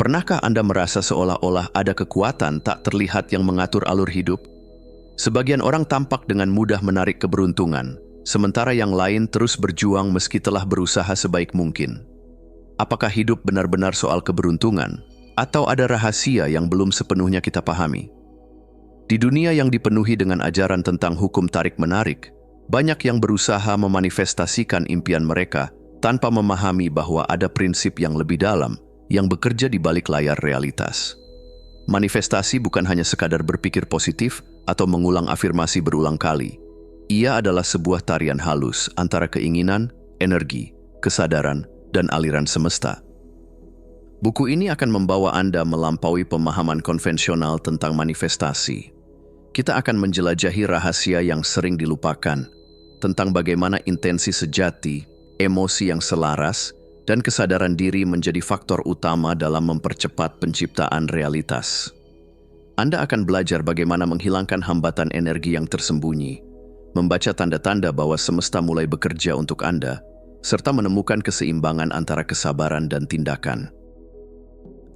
Pernahkah Anda merasa seolah-olah ada kekuatan tak terlihat yang mengatur alur hidup? Sebagian orang tampak dengan mudah menarik keberuntungan, sementara yang lain terus berjuang meski telah berusaha sebaik mungkin. Apakah hidup benar-benar soal keberuntungan, atau ada rahasia yang belum sepenuhnya kita pahami? Di dunia yang dipenuhi dengan ajaran tentang hukum tarik-menarik, banyak yang berusaha memanifestasikan impian mereka tanpa memahami bahwa ada prinsip yang lebih dalam yang bekerja di balik layar realitas. Manifestasi bukan hanya sekadar berpikir positif atau mengulang afirmasi berulang kali. Ia adalah sebuah tarian halus antara keinginan, energi, kesadaran, dan aliran semesta. Buku ini akan membawa Anda melampaui pemahaman konvensional tentang manifestasi. Kita akan menjelajahi rahasia yang sering dilupakan, tentang bagaimana intensi sejati, emosi yang selaras, dan kesadaran diri menjadi faktor utama dalam mempercepat penciptaan realitas. Anda akan belajar bagaimana menghilangkan hambatan energi yang tersembunyi, membaca tanda-tanda bahwa semesta mulai bekerja untuk Anda, serta menemukan keseimbangan antara kesabaran dan tindakan.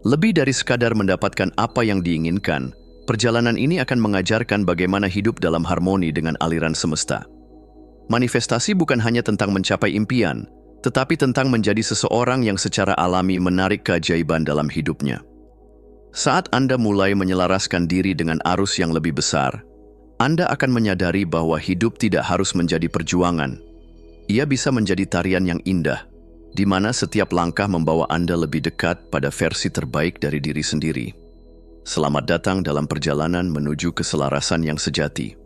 Lebih dari sekadar mendapatkan apa yang diinginkan, perjalanan ini akan mengajarkan bagaimana hidup dalam harmoni dengan aliran semesta. Manifestasi bukan hanya tentang mencapai impian, tetapi tentang menjadi seseorang yang secara alami menarik keajaiban dalam hidupnya. Saat Anda mulai menyelaraskan diri dengan arus yang lebih besar, Anda akan menyadari bahwa hidup tidak harus menjadi perjuangan. Ia bisa menjadi tarian yang indah, di mana setiap langkah membawa Anda lebih dekat pada versi terbaik dari diri sendiri. Selamat datang dalam perjalanan menuju keselarasan yang sejati.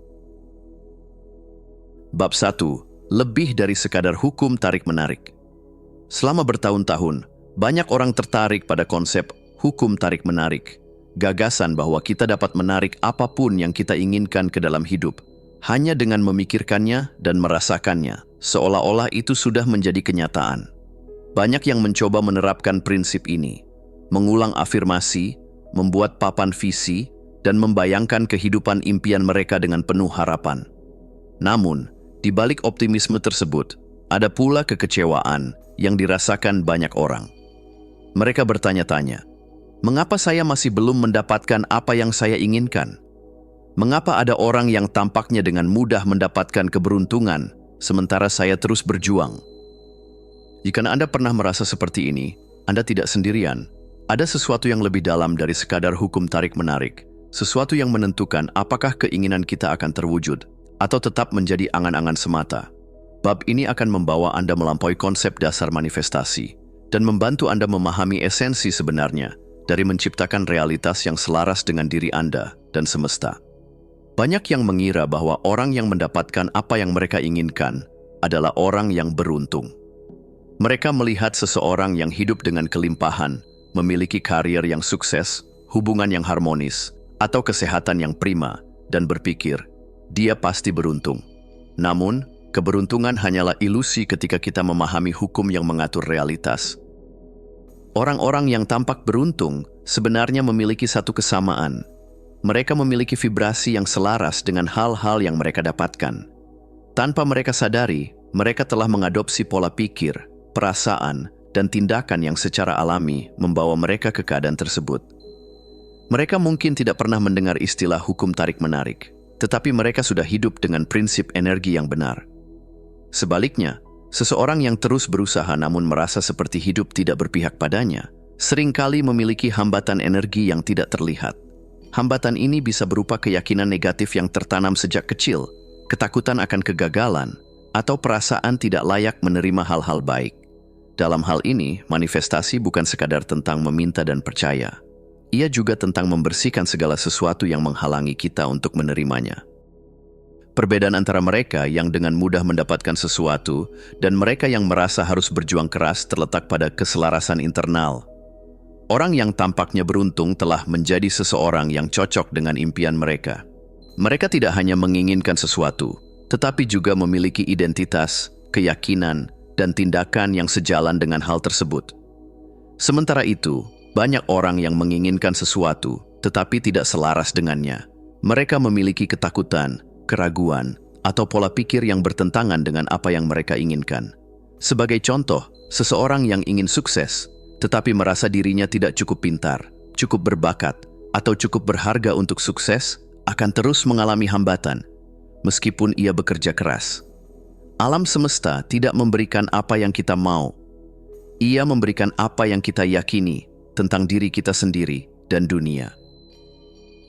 Bab 1. Lebih dari sekadar hukum tarik-menarik. Selama bertahun-tahun, banyak orang tertarik pada konsep hukum tarik-menarik, gagasan bahwa kita dapat menarik apapun yang kita inginkan ke dalam hidup, hanya dengan memikirkannya dan merasakannya, seolah-olah itu sudah menjadi kenyataan. Banyak yang mencoba menerapkan prinsip ini, mengulang afirmasi, membuat papan visi, dan membayangkan kehidupan impian mereka dengan penuh harapan. Namun, di balik optimisme tersebut, ada pula kekecewaan yang dirasakan banyak orang. Mereka bertanya-tanya, mengapa saya masih belum mendapatkan apa yang saya inginkan? Mengapa ada orang yang tampaknya dengan mudah mendapatkan keberuntungan, sementara saya terus berjuang? Jika Anda pernah merasa seperti ini, Anda tidak sendirian. Ada sesuatu yang lebih dalam dari sekadar hukum tarik-menarik, sesuatu yang menentukan apakah keinginan kita akan terwujud, atau tetap menjadi angan-angan semata. Bab ini akan membawa Anda melampaui konsep dasar manifestasi dan membantu Anda memahami esensi sebenarnya dari menciptakan realitas yang selaras dengan diri Anda dan semesta. Banyak yang mengira bahwa orang yang mendapatkan apa yang mereka inginkan adalah orang yang beruntung. Mereka melihat seseorang yang hidup dengan kelimpahan, memiliki karir yang sukses, hubungan yang harmonis, atau kesehatan yang prima, dan berpikir, dia pasti beruntung. Namun, keberuntungan hanyalah ilusi ketika kita memahami hukum yang mengatur realitas. Orang-orang yang tampak beruntung sebenarnya memiliki satu kesamaan. Mereka memiliki vibrasi yang selaras dengan hal-hal yang mereka dapatkan. Tanpa mereka sadari, mereka telah mengadopsi pola pikir, perasaan, dan tindakan yang secara alami membawa mereka ke keadaan tersebut. Mereka mungkin tidak pernah mendengar istilah hukum tarik-menarik, tetapi mereka sudah hidup dengan prinsip energi yang benar. Sebaliknya, seseorang yang terus berusaha namun merasa seperti hidup tidak berpihak padanya, seringkali memiliki hambatan energi yang tidak terlihat. Hambatan ini bisa berupa keyakinan negatif yang tertanam sejak kecil, ketakutan akan kegagalan, atau perasaan tidak layak menerima hal-hal baik. Dalam hal ini, manifestasi bukan sekadar tentang meminta dan percaya. Ia juga tentang membersihkan segala sesuatu yang menghalangi kita untuk menerimanya. Perbedaan antara mereka yang dengan mudah mendapatkan sesuatu dan mereka yang merasa harus berjuang keras terletak pada keselarasan internal. Orang yang tampaknya beruntung telah menjadi seseorang yang cocok dengan impian mereka. Mereka tidak hanya menginginkan sesuatu, tetapi juga memiliki identitas, keyakinan, dan tindakan yang sejalan dengan hal tersebut. Sementara itu, banyak orang yang menginginkan sesuatu, tetapi tidak selaras dengannya. Mereka memiliki ketakutan, keraguan, atau pola pikir yang bertentangan dengan apa yang mereka inginkan. Sebagai contoh, seseorang yang ingin sukses, tetapi merasa dirinya tidak cukup pintar, cukup berbakat, atau cukup berharga untuk sukses, akan terus mengalami hambatan, meskipun ia bekerja keras. Alam semesta tidak memberikan apa yang kita mau. Ia memberikan apa yang kita yakini tentang diri kita sendiri dan dunia.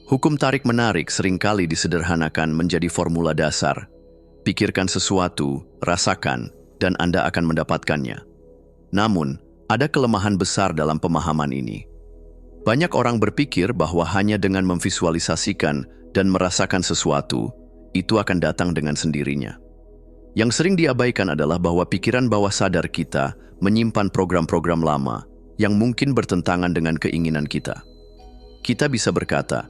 Hukum tarik-menarik seringkali disederhanakan menjadi formula dasar. Pikirkan sesuatu, rasakan, dan Anda akan mendapatkannya. Namun, ada kelemahan besar dalam pemahaman ini. Banyak orang berpikir bahwa hanya dengan memvisualisasikan dan merasakan sesuatu, itu akan datang dengan sendirinya. Yang sering diabaikan adalah bahwa pikiran bawah sadar kita menyimpan program-program lama yang mungkin bertentangan dengan keinginan kita. Kita bisa berkata,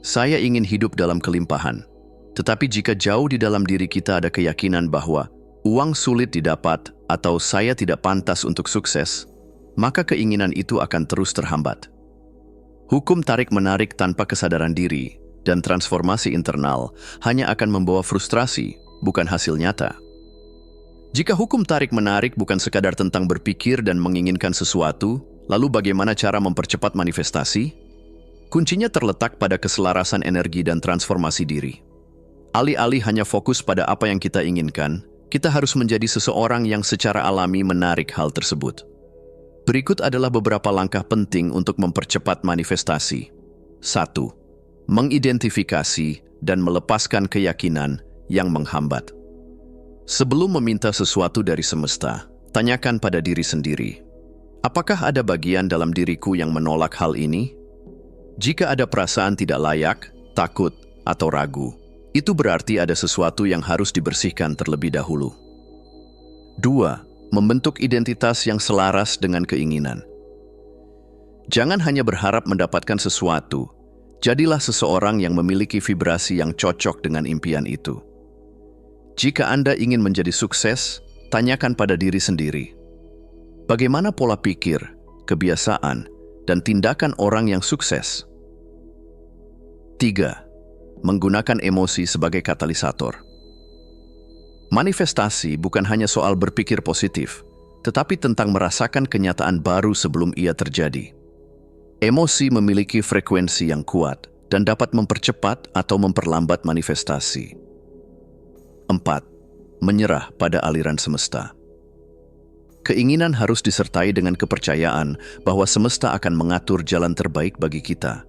"Saya ingin hidup dalam kelimpahan." Tetapi jika jauh di dalam diri kita ada keyakinan bahwa uang sulit didapat atau saya tidak pantas untuk sukses, maka keinginan itu akan terus terhambat. Hukum tarik-menarik tanpa kesadaran diri dan transformasi internal hanya akan membawa frustrasi, bukan hasil nyata. Jika hukum tarik-menarik bukan sekadar tentang berpikir dan menginginkan sesuatu, lalu bagaimana cara mempercepat manifestasi? Kuncinya terletak pada keselarasan energi dan transformasi diri. Alih-alih hanya fokus pada apa yang kita inginkan, kita harus menjadi seseorang yang secara alami menarik hal tersebut. Berikut adalah beberapa langkah penting untuk mempercepat manifestasi. 1. Mengidentifikasi dan melepaskan keyakinan yang menghambat. Sebelum meminta sesuatu dari semesta, tanyakan pada diri sendiri, apakah ada bagian dalam diriku yang menolak hal ini? Jika ada perasaan tidak layak, takut, atau ragu, itu berarti ada sesuatu yang harus dibersihkan terlebih dahulu. 2. Membentuk identitas yang selaras dengan keinginan. Jangan hanya berharap mendapatkan sesuatu, jadilah seseorang yang memiliki vibrasi yang cocok dengan impian itu. Jika Anda ingin menjadi sukses, tanyakan pada diri sendiri, bagaimana pola pikir, kebiasaan, dan tindakan orang yang sukses? 3. Menggunakan emosi sebagai katalisator. Manifestasi bukan hanya soal berpikir positif, tetapi tentang merasakan kenyataan baru sebelum ia terjadi. Emosi memiliki frekuensi yang kuat dan dapat mempercepat atau memperlambat manifestasi. 4. Menyerah pada aliran semesta. Keinginan harus disertai dengan kepercayaan bahwa semesta akan mengatur jalan terbaik bagi kita.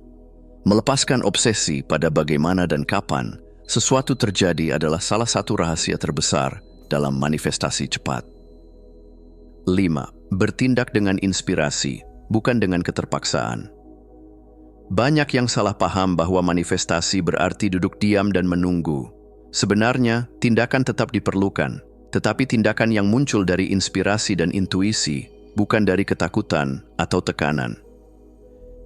Melepaskan obsesi pada bagaimana dan kapan sesuatu terjadi adalah salah satu rahasia terbesar dalam manifestasi cepat. 5. Bertindak dengan inspirasi, bukan dengan keterpaksaan. Banyak yang salah paham bahwa manifestasi berarti duduk diam dan menunggu. Sebenarnya, tindakan tetap diperlukan, tetapi tindakan yang muncul dari inspirasi dan intuisi, bukan dari ketakutan atau tekanan.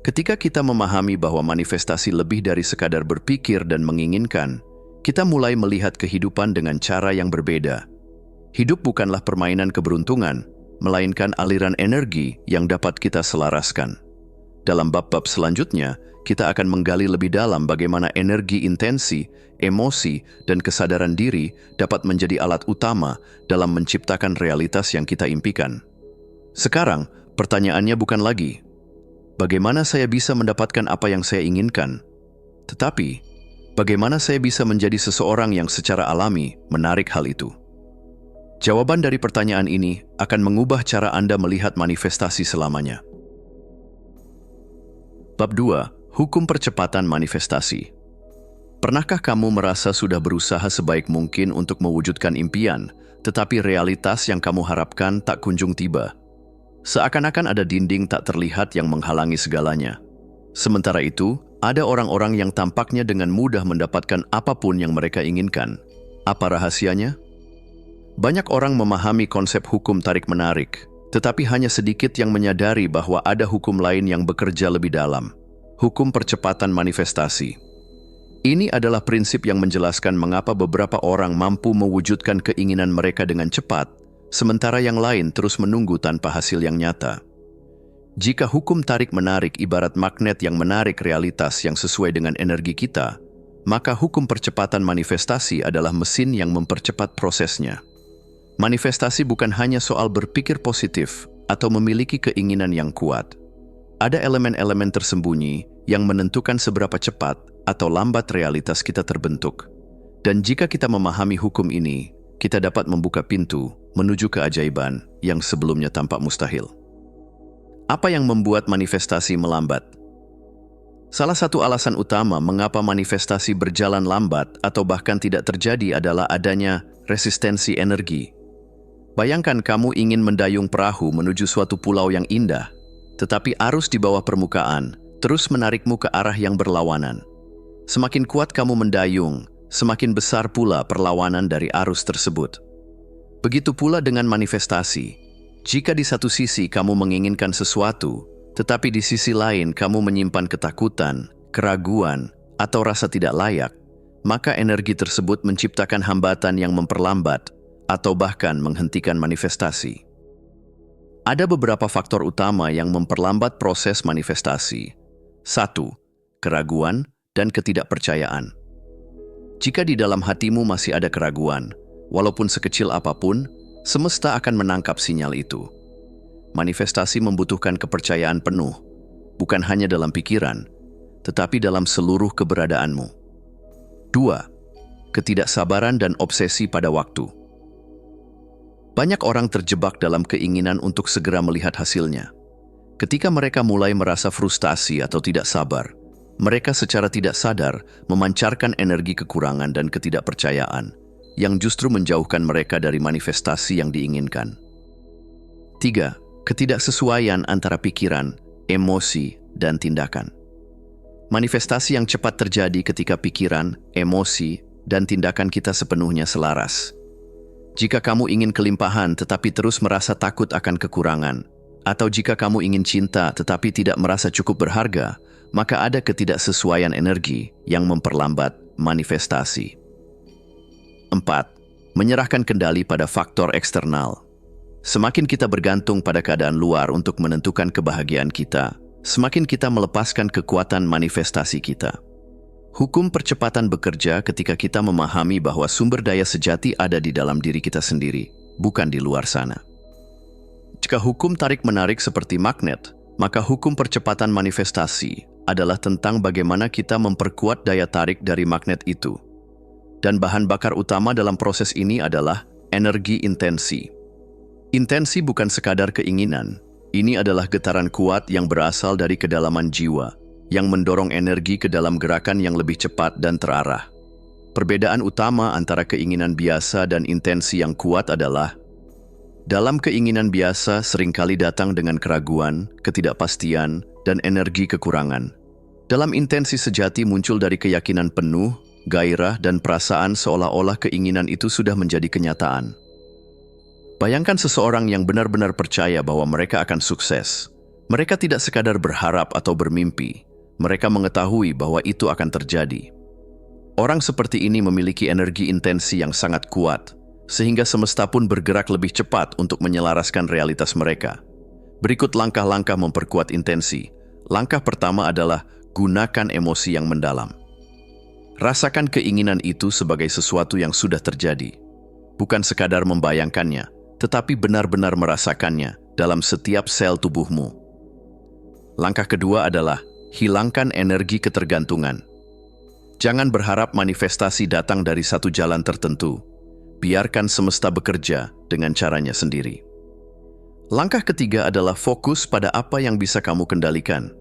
Ketika kita memahami bahwa manifestasi lebih dari sekadar berpikir dan menginginkan, kita mulai melihat kehidupan dengan cara yang berbeda. Hidup bukanlah permainan keberuntungan, melainkan aliran energi yang dapat kita selaraskan. Dalam bab-bab selanjutnya, kita akan menggali lebih dalam bagaimana energi intensi, emosi, dan kesadaran diri dapat menjadi alat utama dalam menciptakan realitas yang kita impikan. Sekarang, pertanyaannya bukan lagi, bagaimana saya bisa mendapatkan apa yang saya inginkan? Tetapi, bagaimana saya bisa menjadi seseorang yang secara alami menarik hal itu? Jawaban dari pertanyaan ini akan mengubah cara Anda melihat manifestasi selamanya. Bab 2. Hukum percepatan manifestasi. Pernahkah kamu merasa sudah berusaha sebaik mungkin untuk mewujudkan impian, tetapi realitas yang kamu harapkan tak kunjung tiba? Seakan-akan ada dinding tak terlihat yang menghalangi segalanya. Sementara itu, ada orang-orang yang tampaknya dengan mudah mendapatkan apapun yang mereka inginkan. Apa rahasianya? Banyak orang memahami konsep hukum tarik-menarik, tetapi hanya sedikit yang menyadari bahwa ada hukum lain yang bekerja lebih dalam. Hukum percepatan manifestasi. Ini adalah prinsip yang menjelaskan mengapa beberapa orang mampu mewujudkan keinginan mereka dengan cepat, sementara yang lain terus menunggu tanpa hasil yang nyata. Jika hukum tarik-menarik ibarat magnet yang menarik realitas yang sesuai dengan energi kita, maka hukum percepatan manifestasi adalah mesin yang mempercepat prosesnya. Manifestasi bukan hanya soal berpikir positif atau memiliki keinginan yang kuat. Ada elemen-elemen tersembunyi yang menentukan seberapa cepat atau lambat realitas kita terbentuk. Dan jika kita memahami hukum ini, kita dapat membuka pintu menuju keajaiban yang sebelumnya tampak mustahil. Apa yang membuat manifestasi melambat? Salah satu alasan utama mengapa manifestasi berjalan lambat atau bahkan tidak terjadi adalah adanya resistensi energi. Bayangkan kamu ingin mendayung perahu menuju suatu pulau yang indah, tetapi arus di bawah permukaan terus menarikmu ke arah yang berlawanan. Semakin kuat kamu mendayung, semakin besar pula perlawanan dari arus tersebut. Begitu pula dengan manifestasi. Jika di satu sisi kamu menginginkan sesuatu, tetapi di sisi lain kamu menyimpan ketakutan, keraguan, atau rasa tidak layak, maka energi tersebut menciptakan hambatan yang memperlambat atau bahkan menghentikan manifestasi. Ada beberapa faktor utama yang memperlambat proses manifestasi. 1. Keraguan dan ketidakpercayaan. Jika di dalam hatimu masih ada keraguan, walaupun sekecil apapun, semesta akan menangkap sinyal itu. Manifestasi membutuhkan kepercayaan penuh, bukan hanya dalam pikiran, tetapi dalam seluruh keberadaanmu. 2. Ketidaksabaran dan obsesi pada waktu. Banyak orang terjebak dalam keinginan untuk segera melihat hasilnya. Ketika mereka mulai merasa frustasi atau tidak sabar, mereka secara tidak sadar memancarkan energi kekurangan dan ketidakpercayaan, yang justru menjauhkan mereka dari manifestasi yang diinginkan. 3. Ketidaksesuaian antara pikiran, emosi, dan tindakan. Manifestasi yang cepat terjadi ketika pikiran, emosi, dan tindakan kita sepenuhnya selaras. Jika kamu ingin kelimpahan tetapi terus merasa takut akan kekurangan, atau jika kamu ingin cinta tetapi tidak merasa cukup berharga, maka ada ketidaksesuaian energi yang memperlambat manifestasi. 4. Menyerahkan kendali pada faktor eksternal. Semakin kita bergantung pada keadaan luar untuk menentukan kebahagiaan kita, semakin kita melepaskan kekuatan manifestasi kita. Hukum percepatan bekerja ketika kita memahami bahwa sumber daya sejati ada di dalam diri kita sendiri, bukan di luar sana. Jika hukum tarik-menarik seperti magnet, maka hukum percepatan manifestasi adalah tentang bagaimana kita memperkuat daya tarik dari magnet itu. Dan bahan bakar utama dalam proses ini adalah energi intensi. Intensi bukan sekadar keinginan, ini adalah getaran kuat yang berasal dari kedalaman jiwa, yang mendorong energi ke dalam gerakan yang lebih cepat dan terarah. Perbedaan utama antara keinginan biasa dan intensi yang kuat adalah, dalam keinginan biasa seringkali datang dengan keraguan, ketidakpastian, dan energi kekurangan. Dalam intensi sejati muncul dari keyakinan penuh, gairah, dan perasaan seolah-olah keinginan itu sudah menjadi kenyataan. Bayangkan seseorang yang benar-benar percaya bahwa mereka akan sukses. Mereka tidak sekadar berharap atau bermimpi. Mereka mengetahui bahwa itu akan terjadi. Orang seperti ini memiliki energi intensi yang sangat kuat, sehingga semesta pun bergerak lebih cepat untuk menyelaraskan realitas mereka. Berikut langkah-langkah memperkuat intensi. Langkah pertama adalah gunakan emosi yang mendalam. Rasakan keinginan itu sebagai sesuatu yang sudah terjadi. Bukan sekadar membayangkannya, tetapi benar-benar merasakannya dalam setiap sel tubuhmu. Langkah kedua adalah hilangkan energi ketergantungan. Jangan berharap manifestasi datang dari satu jalan tertentu. Biarkan semesta bekerja dengan caranya sendiri. Langkah ketiga adalah fokus pada apa yang bisa kamu kendalikan.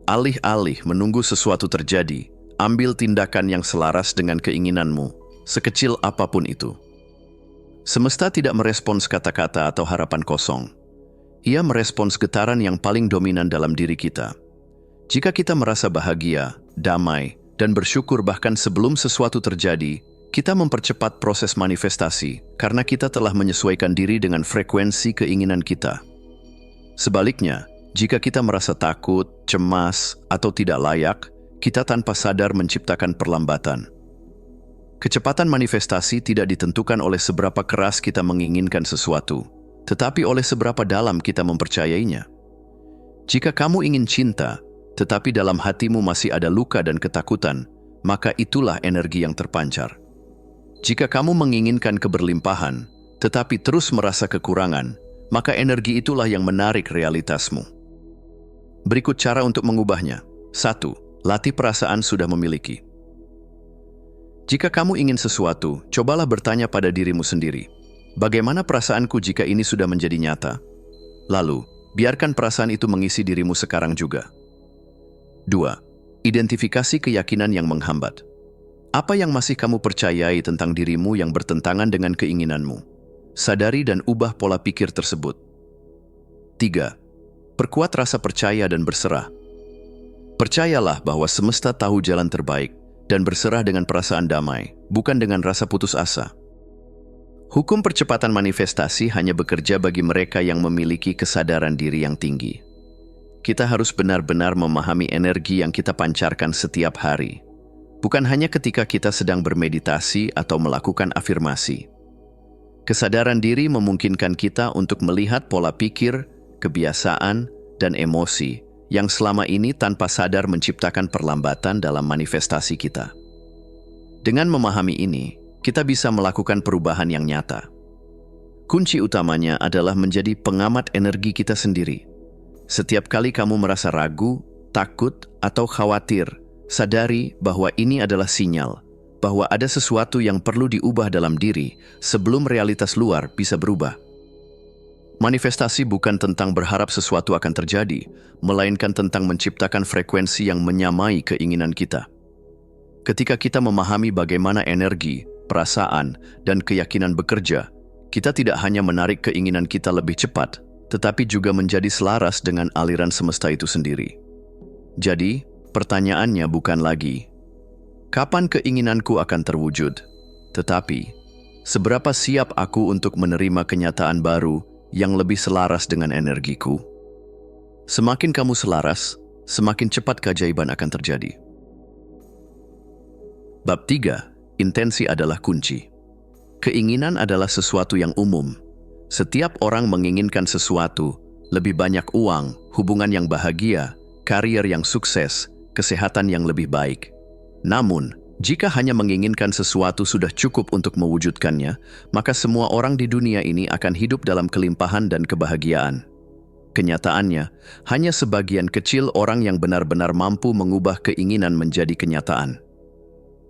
Alih-alih menunggu sesuatu terjadi, ambil tindakan yang selaras dengan keinginanmu, sekecil apapun itu. Semesta tidak merespons kata-kata atau harapan kosong. Ia merespons getaran yang paling dominan dalam diri kita. Jika kita merasa bahagia, damai, dan bersyukur bahkan sebelum sesuatu terjadi, kita mempercepat proses manifestasi karena kita telah menyesuaikan diri dengan frekuensi keinginan kita. Sebaliknya, jika kita merasa takut, cemas, atau tidak layak, kita tanpa sadar menciptakan perlambatan. Kecepatan manifestasi tidak ditentukan oleh seberapa keras kita menginginkan sesuatu, tetapi oleh seberapa dalam kita mempercayainya. Jika kamu ingin cinta, tetapi dalam hatimu masih ada luka dan ketakutan, maka itulah energi yang terpancar. Jika kamu menginginkan keberlimpahan, tetapi terus merasa kekurangan, maka energi itulah yang menarik realitasmu. Berikut cara untuk mengubahnya. 1. Latih perasaan sudah memiliki. Jika kamu ingin sesuatu, cobalah bertanya pada dirimu sendiri, bagaimana perasaanku jika ini sudah menjadi nyata? Lalu, biarkan perasaan itu mengisi dirimu sekarang juga. 2. Identifikasi keyakinan yang menghambat. Apa yang masih kamu percayai tentang dirimu yang bertentangan dengan keinginanmu? Sadari dan ubah pola pikir tersebut. 3. Perkuat rasa percaya dan berserah. Percayalah bahwa semesta tahu jalan terbaik dan berserah dengan perasaan damai, bukan dengan rasa putus asa. Hukum percepatan manifestasi hanya bekerja bagi mereka yang memiliki kesadaran diri yang tinggi. Kita harus benar-benar memahami energi yang kita pancarkan setiap hari. Bukan hanya ketika kita sedang bermeditasi atau melakukan afirmasi. Kesadaran diri memungkinkan kita untuk melihat pola pikir, kebiasaan, dan emosi yang selama ini tanpa sadar menciptakan perlambatan dalam manifestasi kita. Dengan memahami ini, kita bisa melakukan perubahan yang nyata. Kunci utamanya adalah menjadi pengamat energi kita sendiri. Setiap kali kamu merasa ragu, takut, atau khawatir, sadari bahwa ini adalah sinyal bahwa ada sesuatu yang perlu diubah dalam diri sebelum realitas luar bisa berubah. Manifestasi bukan tentang berharap sesuatu akan terjadi, melainkan tentang menciptakan frekuensi yang menyamai keinginan kita. Ketika kita memahami bagaimana energi, perasaan, dan keyakinan bekerja, kita tidak hanya menarik keinginan kita lebih cepat, tetapi juga menjadi selaras dengan aliran semesta itu sendiri. Jadi, pertanyaannya bukan lagi, kapan keinginanku akan terwujud? Tetapi, seberapa siap aku untuk menerima kenyataan baru yang lebih selaras dengan energiku? Semakin kamu selaras, semakin cepat keajaiban akan terjadi. Bab 3. Intensi adalah kunci. Keinginan adalah sesuatu yang umum. Setiap orang menginginkan sesuatu, lebih banyak uang, hubungan yang bahagia, karier yang sukses, kesehatan yang lebih baik. Namun, jika hanya menginginkan sesuatu sudah cukup untuk mewujudkannya, maka semua orang di dunia ini akan hidup dalam kelimpahan dan kebahagiaan. Kenyataannya, hanya sebagian kecil orang yang benar-benar mampu mengubah keinginan menjadi kenyataan.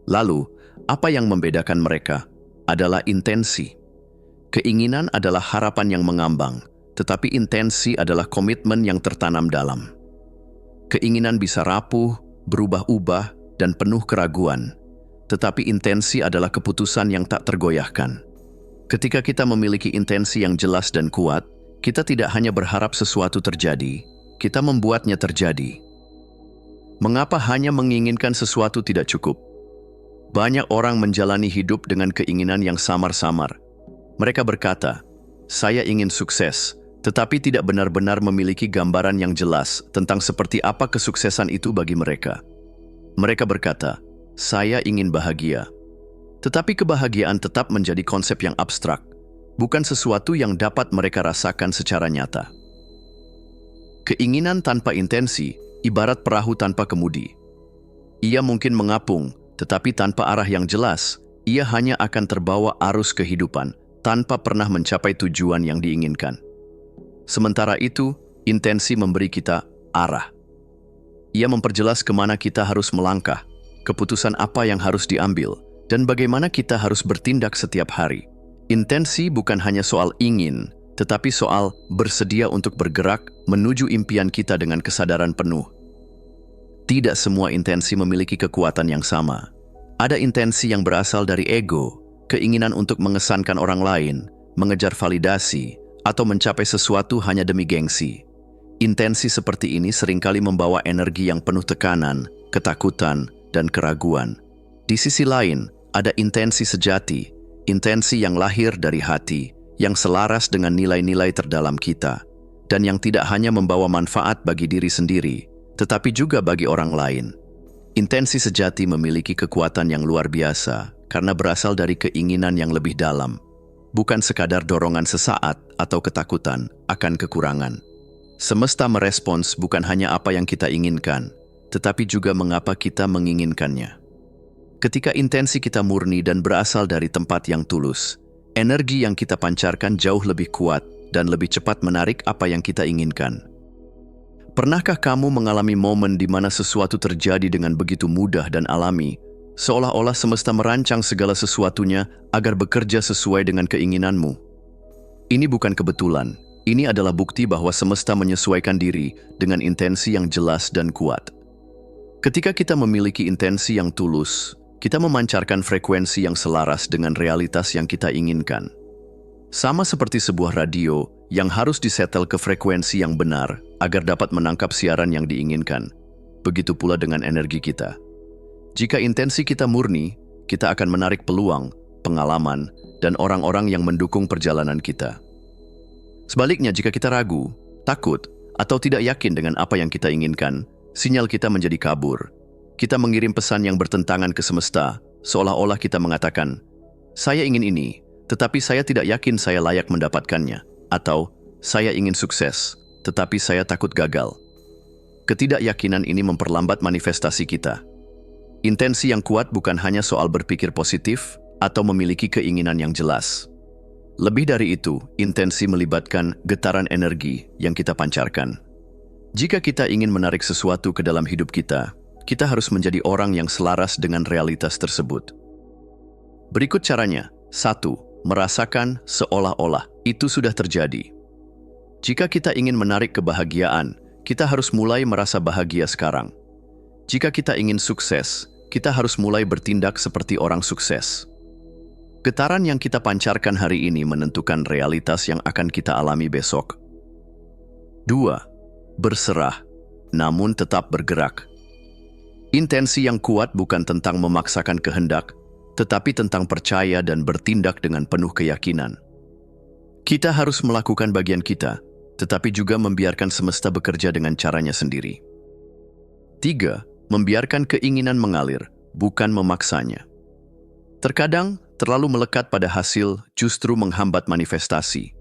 Lalu, apa yang membedakan mereka adalah intensi. Keinginan adalah harapan yang mengambang, tetapi intensi adalah komitmen yang tertanam dalam. Keinginan bisa rapuh, berubah-ubah, dan penuh keraguan, tetapi intensi adalah keputusan yang tak tergoyahkan. Ketika kita memiliki intensi yang jelas dan kuat, kita tidak hanya berharap sesuatu terjadi, kita membuatnya terjadi. Mengapa hanya menginginkan sesuatu tidak cukup? Banyak orang menjalani hidup dengan keinginan yang samar-samar. Mereka berkata, "Saya ingin sukses," tetapi tidak benar-benar memiliki gambaran yang jelas tentang seperti apa kesuksesan itu bagi mereka. Mereka berkata, "Saya ingin bahagia." Tetapi kebahagiaan tetap menjadi konsep yang abstrak, bukan sesuatu yang dapat mereka rasakan secara nyata. Keinginan tanpa intensi ibarat perahu tanpa kemudi. Ia mungkin mengapung, tetapi tanpa arah yang jelas, ia hanya akan terbawa arus kehidupan tanpa pernah mencapai tujuan yang diinginkan. Sementara itu, intensi memberi kita arah. Ia memperjelas kemana kita harus melangkah, keputusan apa yang harus diambil, dan bagaimana kita harus bertindak setiap hari. Intensi bukan hanya soal ingin, tetapi soal bersedia untuk bergerak menuju impian kita dengan kesadaran penuh. Tidak semua intensi memiliki kekuatan yang sama. Ada intensi yang berasal dari ego, keinginan untuk mengesankan orang lain, mengejar validasi, atau mencapai sesuatu hanya demi gengsi. Intensi seperti ini seringkali membawa energi yang penuh tekanan, ketakutan, dan keraguan. Di sisi lain, ada intensi sejati, intensi yang lahir dari hati, yang selaras dengan nilai-nilai terdalam kita, dan yang tidak hanya membawa manfaat bagi diri sendiri, tetapi juga bagi orang lain. Intensi sejati memiliki kekuatan yang luar biasa karena berasal dari keinginan yang lebih dalam, bukan sekadar dorongan sesaat atau ketakutan akan kekurangan. Semesta merespons bukan hanya apa yang kita inginkan, tetapi juga mengapa kita menginginkannya. Ketika intensi kita murni dan berasal dari tempat yang tulus, energi yang kita pancarkan jauh lebih kuat, dan lebih cepat menarik apa yang kita inginkan. Pernahkah kamu mengalami momen di mana sesuatu terjadi dengan begitu mudah dan alami, seolah-olah semesta merancang segala sesuatunya agar bekerja sesuai dengan keinginanmu? Ini bukan kebetulan, ini adalah bukti bahwa semesta menyesuaikan diri dengan intensi yang jelas dan kuat. Ketika kita memiliki intensi yang tulus, kita memancarkan frekuensi yang selaras dengan realitas yang kita inginkan. Sama seperti sebuah radio yang harus disetel ke frekuensi yang benar agar dapat menangkap siaran yang diinginkan. Begitu pula dengan energi kita. Jika intensi kita murni, kita akan menarik peluang, pengalaman, dan orang-orang yang mendukung perjalanan kita. Sebaliknya, jika kita ragu, takut, atau tidak yakin dengan apa yang kita inginkan, sinyal kita menjadi kabur. Kita mengirim pesan yang bertentangan ke semesta, seolah-olah kita mengatakan, "Saya ingin ini, tetapi saya tidak yakin saya layak mendapatkannya." Atau, "Saya ingin sukses, tetapi saya takut gagal." Ketidakyakinan ini memperlambat manifestasi kita. Intensi yang kuat bukan hanya soal berpikir positif atau memiliki keinginan yang jelas. Lebih dari itu, intensi melibatkan getaran energi yang kita pancarkan. Jika kita ingin menarik sesuatu ke dalam hidup kita, kita harus menjadi orang yang selaras dengan realitas tersebut. Berikut caranya. 1. Merasakan seolah-olah itu sudah terjadi. Jika kita ingin menarik kebahagiaan, kita harus mulai merasa bahagia sekarang. Jika kita ingin sukses, kita harus mulai bertindak seperti orang sukses. Getaran yang kita pancarkan hari ini menentukan realitas yang akan kita alami besok. 2. Berserah, namun tetap bergerak. Intensi yang kuat bukan tentang memaksakan kehendak, tetapi tentang percaya dan bertindak dengan penuh keyakinan. Kita harus melakukan bagian kita, tetapi juga membiarkan semesta bekerja dengan caranya sendiri. 3. Membiarkan keinginan mengalir, bukan memaksanya. Terkadang, terlalu melekat pada hasil justru menghambat manifestasi.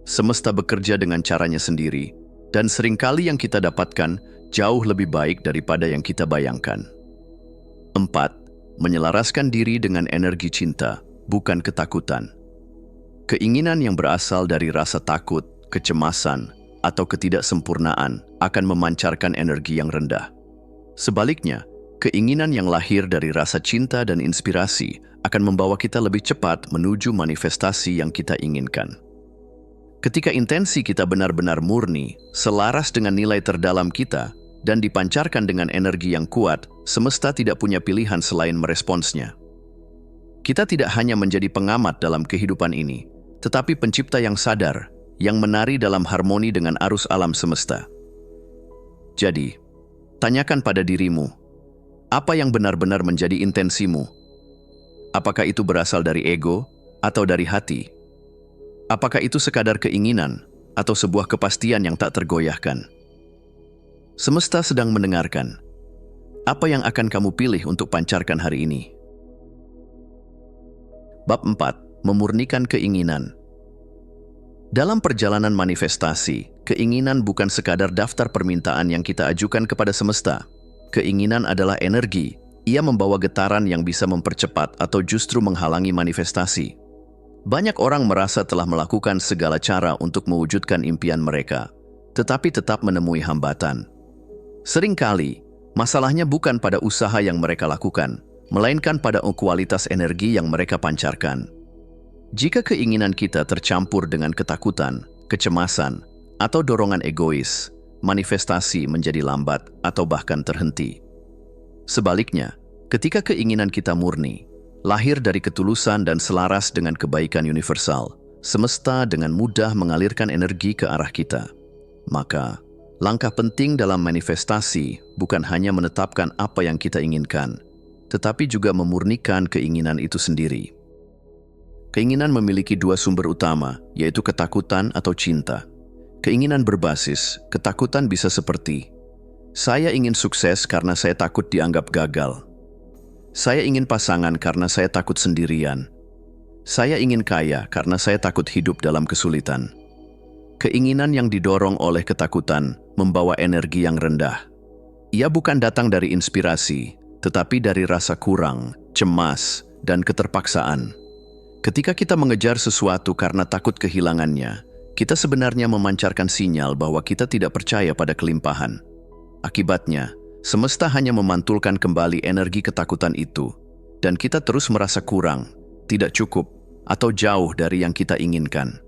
Semesta bekerja dengan caranya sendiri, dan seringkali yang kita dapatkan jauh lebih baik daripada yang kita bayangkan. 4. Menyelaraskan diri dengan energi cinta, bukan ketakutan. Keinginan yang berasal dari rasa takut, kecemasan, atau ketidaksempurnaan akan memancarkan energi yang rendah. Sebaliknya, keinginan yang lahir dari rasa cinta dan inspirasi akan membawa kita lebih cepat menuju manifestasi yang kita inginkan. Ketika intensi kita benar-benar murni, selaras dengan nilai terdalam kita, dan dipancarkan dengan energi yang kuat, semesta tidak punya pilihan selain meresponsnya. Kita tidak hanya menjadi pengamat dalam kehidupan ini, tetapi pencipta yang sadar, yang menari dalam harmoni dengan arus alam semesta. Jadi, tanyakan pada dirimu, apa yang benar-benar menjadi intensimu? Apakah itu berasal dari ego atau dari hati? Apakah itu sekadar keinginan atau sebuah kepastian yang tak tergoyahkan? Semesta sedang mendengarkan. Apa yang akan kamu pilih untuk pancarkan hari ini? Bab 4. Memurnikan keinginan. Dalam perjalanan manifestasi, keinginan bukan sekadar daftar permintaan yang kita ajukan kepada semesta. Keinginan adalah energi. Ia membawa getaran yang bisa mempercepat atau justru menghalangi manifestasi. Banyak orang merasa telah melakukan segala cara untuk mewujudkan impian mereka, tetapi tetap menemui hambatan. Seringkali, masalahnya bukan pada usaha yang mereka lakukan, melainkan pada kualitas energi yang mereka pancarkan. Jika keinginan kita tercampur dengan ketakutan, kecemasan, atau dorongan egois, manifestasi menjadi lambat atau bahkan terhenti. Sebaliknya, ketika keinginan kita murni, lahir dari ketulusan dan selaras dengan kebaikan universal, semesta dengan mudah mengalirkan energi ke arah kita. Maka, langkah penting dalam manifestasi bukan hanya menetapkan apa yang kita inginkan, tetapi juga memurnikan keinginan itu sendiri. Keinginan memiliki dua sumber utama, yaitu ketakutan atau cinta. Keinginan berbasis, ketakutan bisa seperti, saya ingin sukses karena saya takut dianggap gagal. Saya ingin pasangan karena saya takut sendirian. Saya ingin kaya karena saya takut hidup dalam kesulitan. Keinginan yang didorong oleh ketakutan membawa energi yang rendah. Ia bukan datang dari inspirasi, tetapi dari rasa kurang, cemas, dan keterpaksaan. Ketika kita mengejar sesuatu karena takut kehilangannya, kita sebenarnya memancarkan sinyal bahwa kita tidak percaya pada kelimpahan. Akibatnya, semesta hanya memantulkan kembali energi ketakutan itu, dan kita terus merasa kurang, tidak cukup, atau jauh dari yang kita inginkan.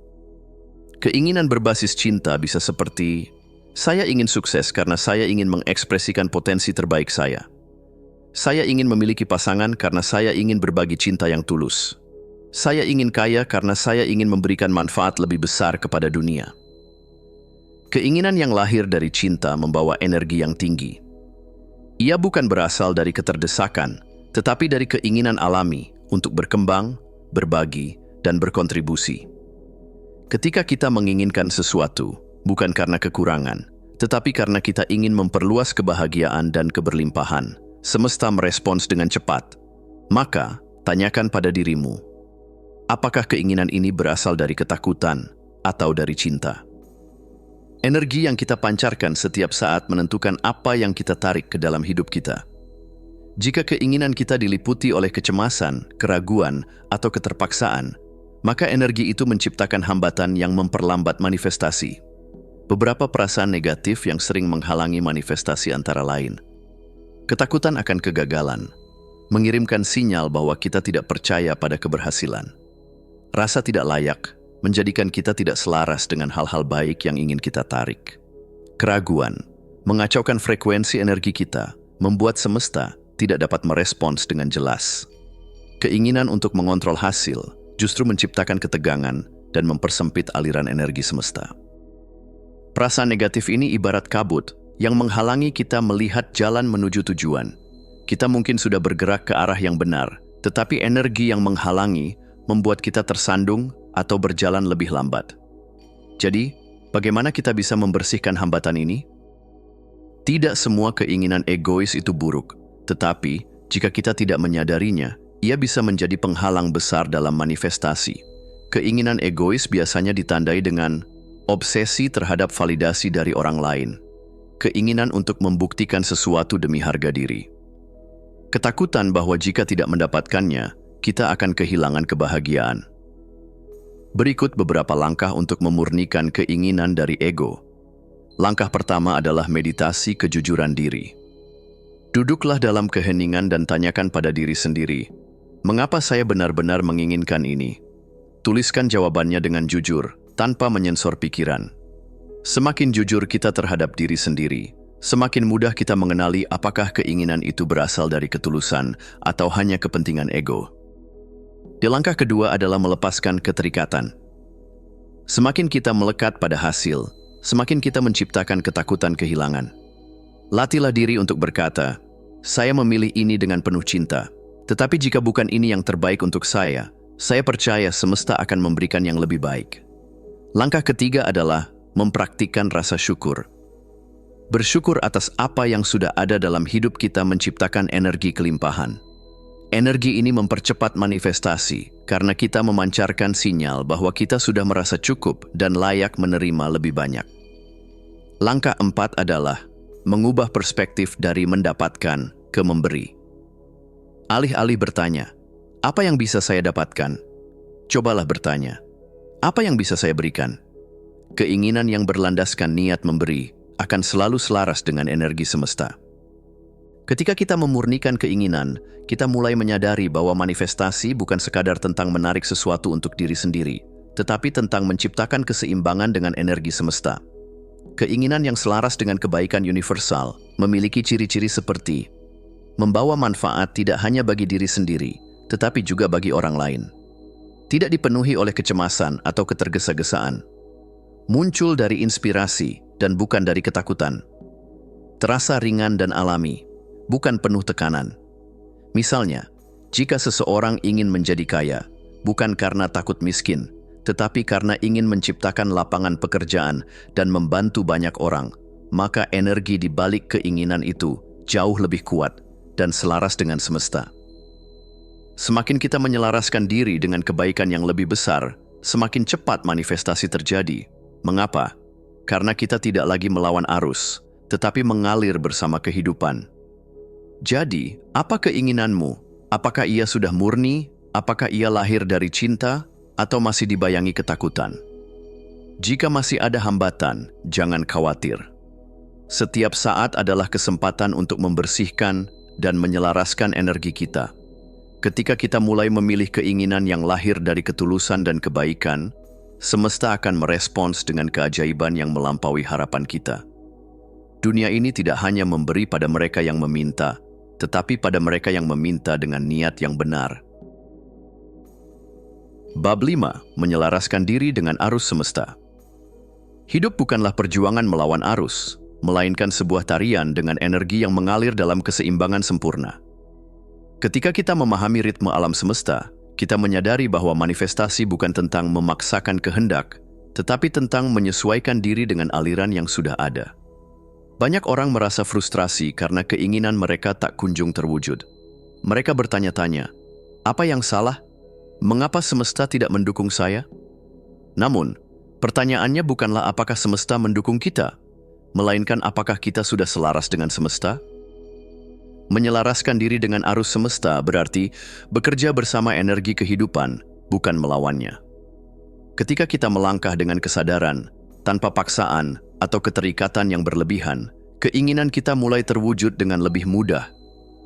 Keinginan berbasis cinta bisa seperti, saya ingin sukses karena saya ingin mengekspresikan potensi terbaik saya. Saya ingin memiliki pasangan karena saya ingin berbagi cinta yang tulus. Saya ingin kaya karena saya ingin memberikan manfaat lebih besar kepada dunia. Keinginan yang lahir dari cinta membawa energi yang tinggi. Ia bukan berasal dari keterdesakan, tetapi dari keinginan alami untuk berkembang, berbagi, dan berkontribusi. Ketika kita menginginkan sesuatu, bukan karena kekurangan, tetapi karena kita ingin memperluas kebahagiaan dan keberlimpahan, semesta merespons dengan cepat. Maka, tanyakan pada dirimu, apakah keinginan ini berasal dari ketakutan atau dari cinta? Energi yang kita pancarkan setiap saat menentukan apa yang kita tarik ke dalam hidup kita. Jika keinginan kita diliputi oleh kecemasan, keraguan, atau keterpaksaan, maka energi itu menciptakan hambatan yang memperlambat manifestasi. Beberapa perasaan negatif yang sering menghalangi manifestasi antara lain. Ketakutan akan kegagalan, mengirimkan sinyal bahwa kita tidak percaya pada keberhasilan. Rasa tidak layak menjadikan kita tidak selaras dengan hal-hal baik yang ingin kita tarik. Keraguan mengacaukan frekuensi energi kita, membuat semesta tidak dapat merespons dengan jelas. Keinginan untuk mengontrol hasil justru menciptakan ketegangan dan mempersempit aliran energi semesta. Perasaan negatif ini ibarat kabut yang menghalangi kita melihat jalan menuju tujuan. Kita mungkin sudah bergerak ke arah yang benar, tetapi energi yang menghalangi membuat kita tersandung atau berjalan lebih lambat. Jadi, bagaimana kita bisa membersihkan hambatan ini? Tidak semua keinginan egois itu buruk, tetapi jika kita tidak menyadarinya, ia bisa menjadi penghalang besar dalam manifestasi. Keinginan egois biasanya ditandai dengan obsesi terhadap validasi dari orang lain, keinginan untuk membuktikan sesuatu demi harga diri, ketakutan bahwa jika tidak mendapatkannya, kita akan kehilangan kebahagiaan. Berikut beberapa langkah untuk memurnikan keinginan dari ego. Langkah pertama adalah meditasi kejujuran diri. Duduklah dalam keheningan dan tanyakan pada diri sendiri, mengapa saya benar-benar menginginkan ini? Tuliskan jawabannya dengan jujur, tanpa menyensor pikiran. Semakin jujur kita terhadap diri sendiri, semakin mudah kita mengenali apakah keinginan itu berasal dari ketulusan atau hanya kepentingan ego. Di langkah kedua adalah melepaskan keterikatan. Semakin kita melekat pada hasil, semakin kita menciptakan ketakutan kehilangan. Latihlah diri untuk berkata, saya memilih ini dengan penuh cinta. Tetapi jika bukan ini yang terbaik untuk saya percaya semesta akan memberikan yang lebih baik. Langkah ketiga adalah mempraktikkan rasa syukur. Bersyukur atas apa yang sudah ada dalam hidup kita menciptakan energi kelimpahan. Energi ini mempercepat manifestasi karena kita memancarkan sinyal bahwa kita sudah merasa cukup dan layak menerima lebih banyak. Langkah 4 adalah mengubah perspektif dari mendapatkan ke memberi. Alih-alih bertanya, apa yang bisa saya dapatkan? Cobalah bertanya, apa yang bisa saya berikan? Keinginan yang berlandaskan niat memberi akan selalu selaras dengan energi semesta. Ketika kita memurnikan keinginan, kita mulai menyadari bahwa manifestasi bukan sekadar tentang menarik sesuatu untuk diri sendiri, tetapi tentang menciptakan keseimbangan dengan energi semesta. Keinginan yang selaras dengan kebaikan universal memiliki ciri-ciri seperti membawa manfaat tidak hanya bagi diri sendiri, tetapi juga bagi orang lain. Tidak dipenuhi oleh kecemasan atau ketergesa-gesaan. Muncul dari inspirasi dan bukan dari ketakutan. Terasa ringan dan alami, bukan penuh tekanan. Misalnya, jika seseorang ingin menjadi kaya, bukan karena takut miskin, tetapi karena ingin menciptakan lapangan pekerjaan dan membantu banyak orang, maka energi di balik keinginan itu jauh lebih kuat dan selaras dengan semesta. Semakin kita menyelaraskan diri dengan kebaikan yang lebih besar, semakin cepat manifestasi terjadi. Mengapa? Karena kita tidak lagi melawan arus, tetapi mengalir bersama kehidupan. Jadi, apa keinginanmu? Apakah ia sudah murni? Apakah ia lahir dari cinta? Atau masih dibayangi ketakutan? Jika masih ada hambatan, jangan khawatir. Setiap saat adalah kesempatan untuk membersihkan dan menyelaraskan energi kita. Ketika kita mulai memilih keinginan yang lahir dari ketulusan dan kebaikan, semesta akan merespons dengan keajaiban yang melampaui harapan kita. Dunia ini tidak hanya memberi pada mereka yang meminta, tetapi pada mereka yang meminta dengan niat yang benar. Bab 5. Menyelaraskan diri dengan arus semesta. Hidup bukanlah perjuangan melawan arus, melainkan sebuah tarian dengan energi yang mengalir dalam keseimbangan sempurna. Ketika kita memahami ritme alam semesta, kita menyadari bahwa manifestasi bukan tentang memaksakan kehendak, tetapi tentang menyesuaikan diri dengan aliran yang sudah ada. Banyak orang merasa frustrasi karena keinginan mereka tak kunjung terwujud. Mereka bertanya-tanya, apa yang salah? Mengapa semesta tidak mendukung saya? Namun, pertanyaannya bukanlah apakah semesta mendukung kita, melainkan apakah kita sudah selaras dengan semesta? Menyelaraskan diri dengan arus semesta berarti bekerja bersama energi kehidupan, bukan melawannya. Ketika kita melangkah dengan kesadaran, tanpa paksaan atau keterikatan yang berlebihan, keinginan kita mulai terwujud dengan lebih mudah.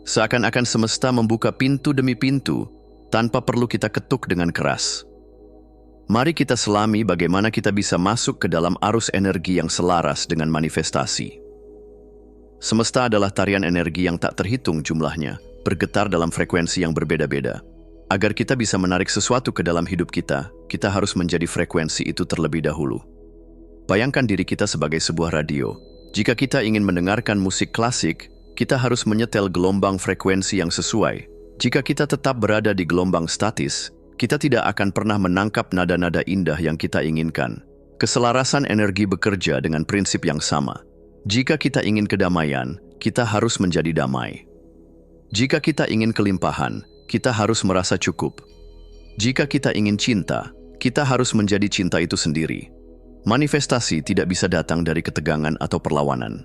Seakan-akan semesta membuka pintu demi pintu, tanpa perlu kita ketuk dengan keras. Mari kita selami bagaimana kita bisa masuk ke dalam arus energi yang selaras dengan manifestasi. Semesta adalah tarian energi yang tak terhitung jumlahnya, bergetar dalam frekuensi yang berbeda-beda. Agar kita bisa menarik sesuatu ke dalam hidup kita, kita harus menjadi frekuensi itu terlebih dahulu. Bayangkan diri kita sebagai sebuah radio. Jika kita ingin mendengarkan musik klasik, kita harus menyetel gelombang frekuensi yang sesuai. Jika kita tetap berada di gelombang statis, kita tidak akan pernah menangkap nada-nada indah yang kita inginkan. Keselarasan energi bekerja dengan prinsip yang sama. Jika kita ingin kedamaian, kita harus menjadi damai. Jika kita ingin kelimpahan, kita harus merasa cukup. Jika kita ingin cinta, kita harus menjadi cinta itu sendiri. Manifestasi tidak bisa datang dari ketegangan atau perlawanan.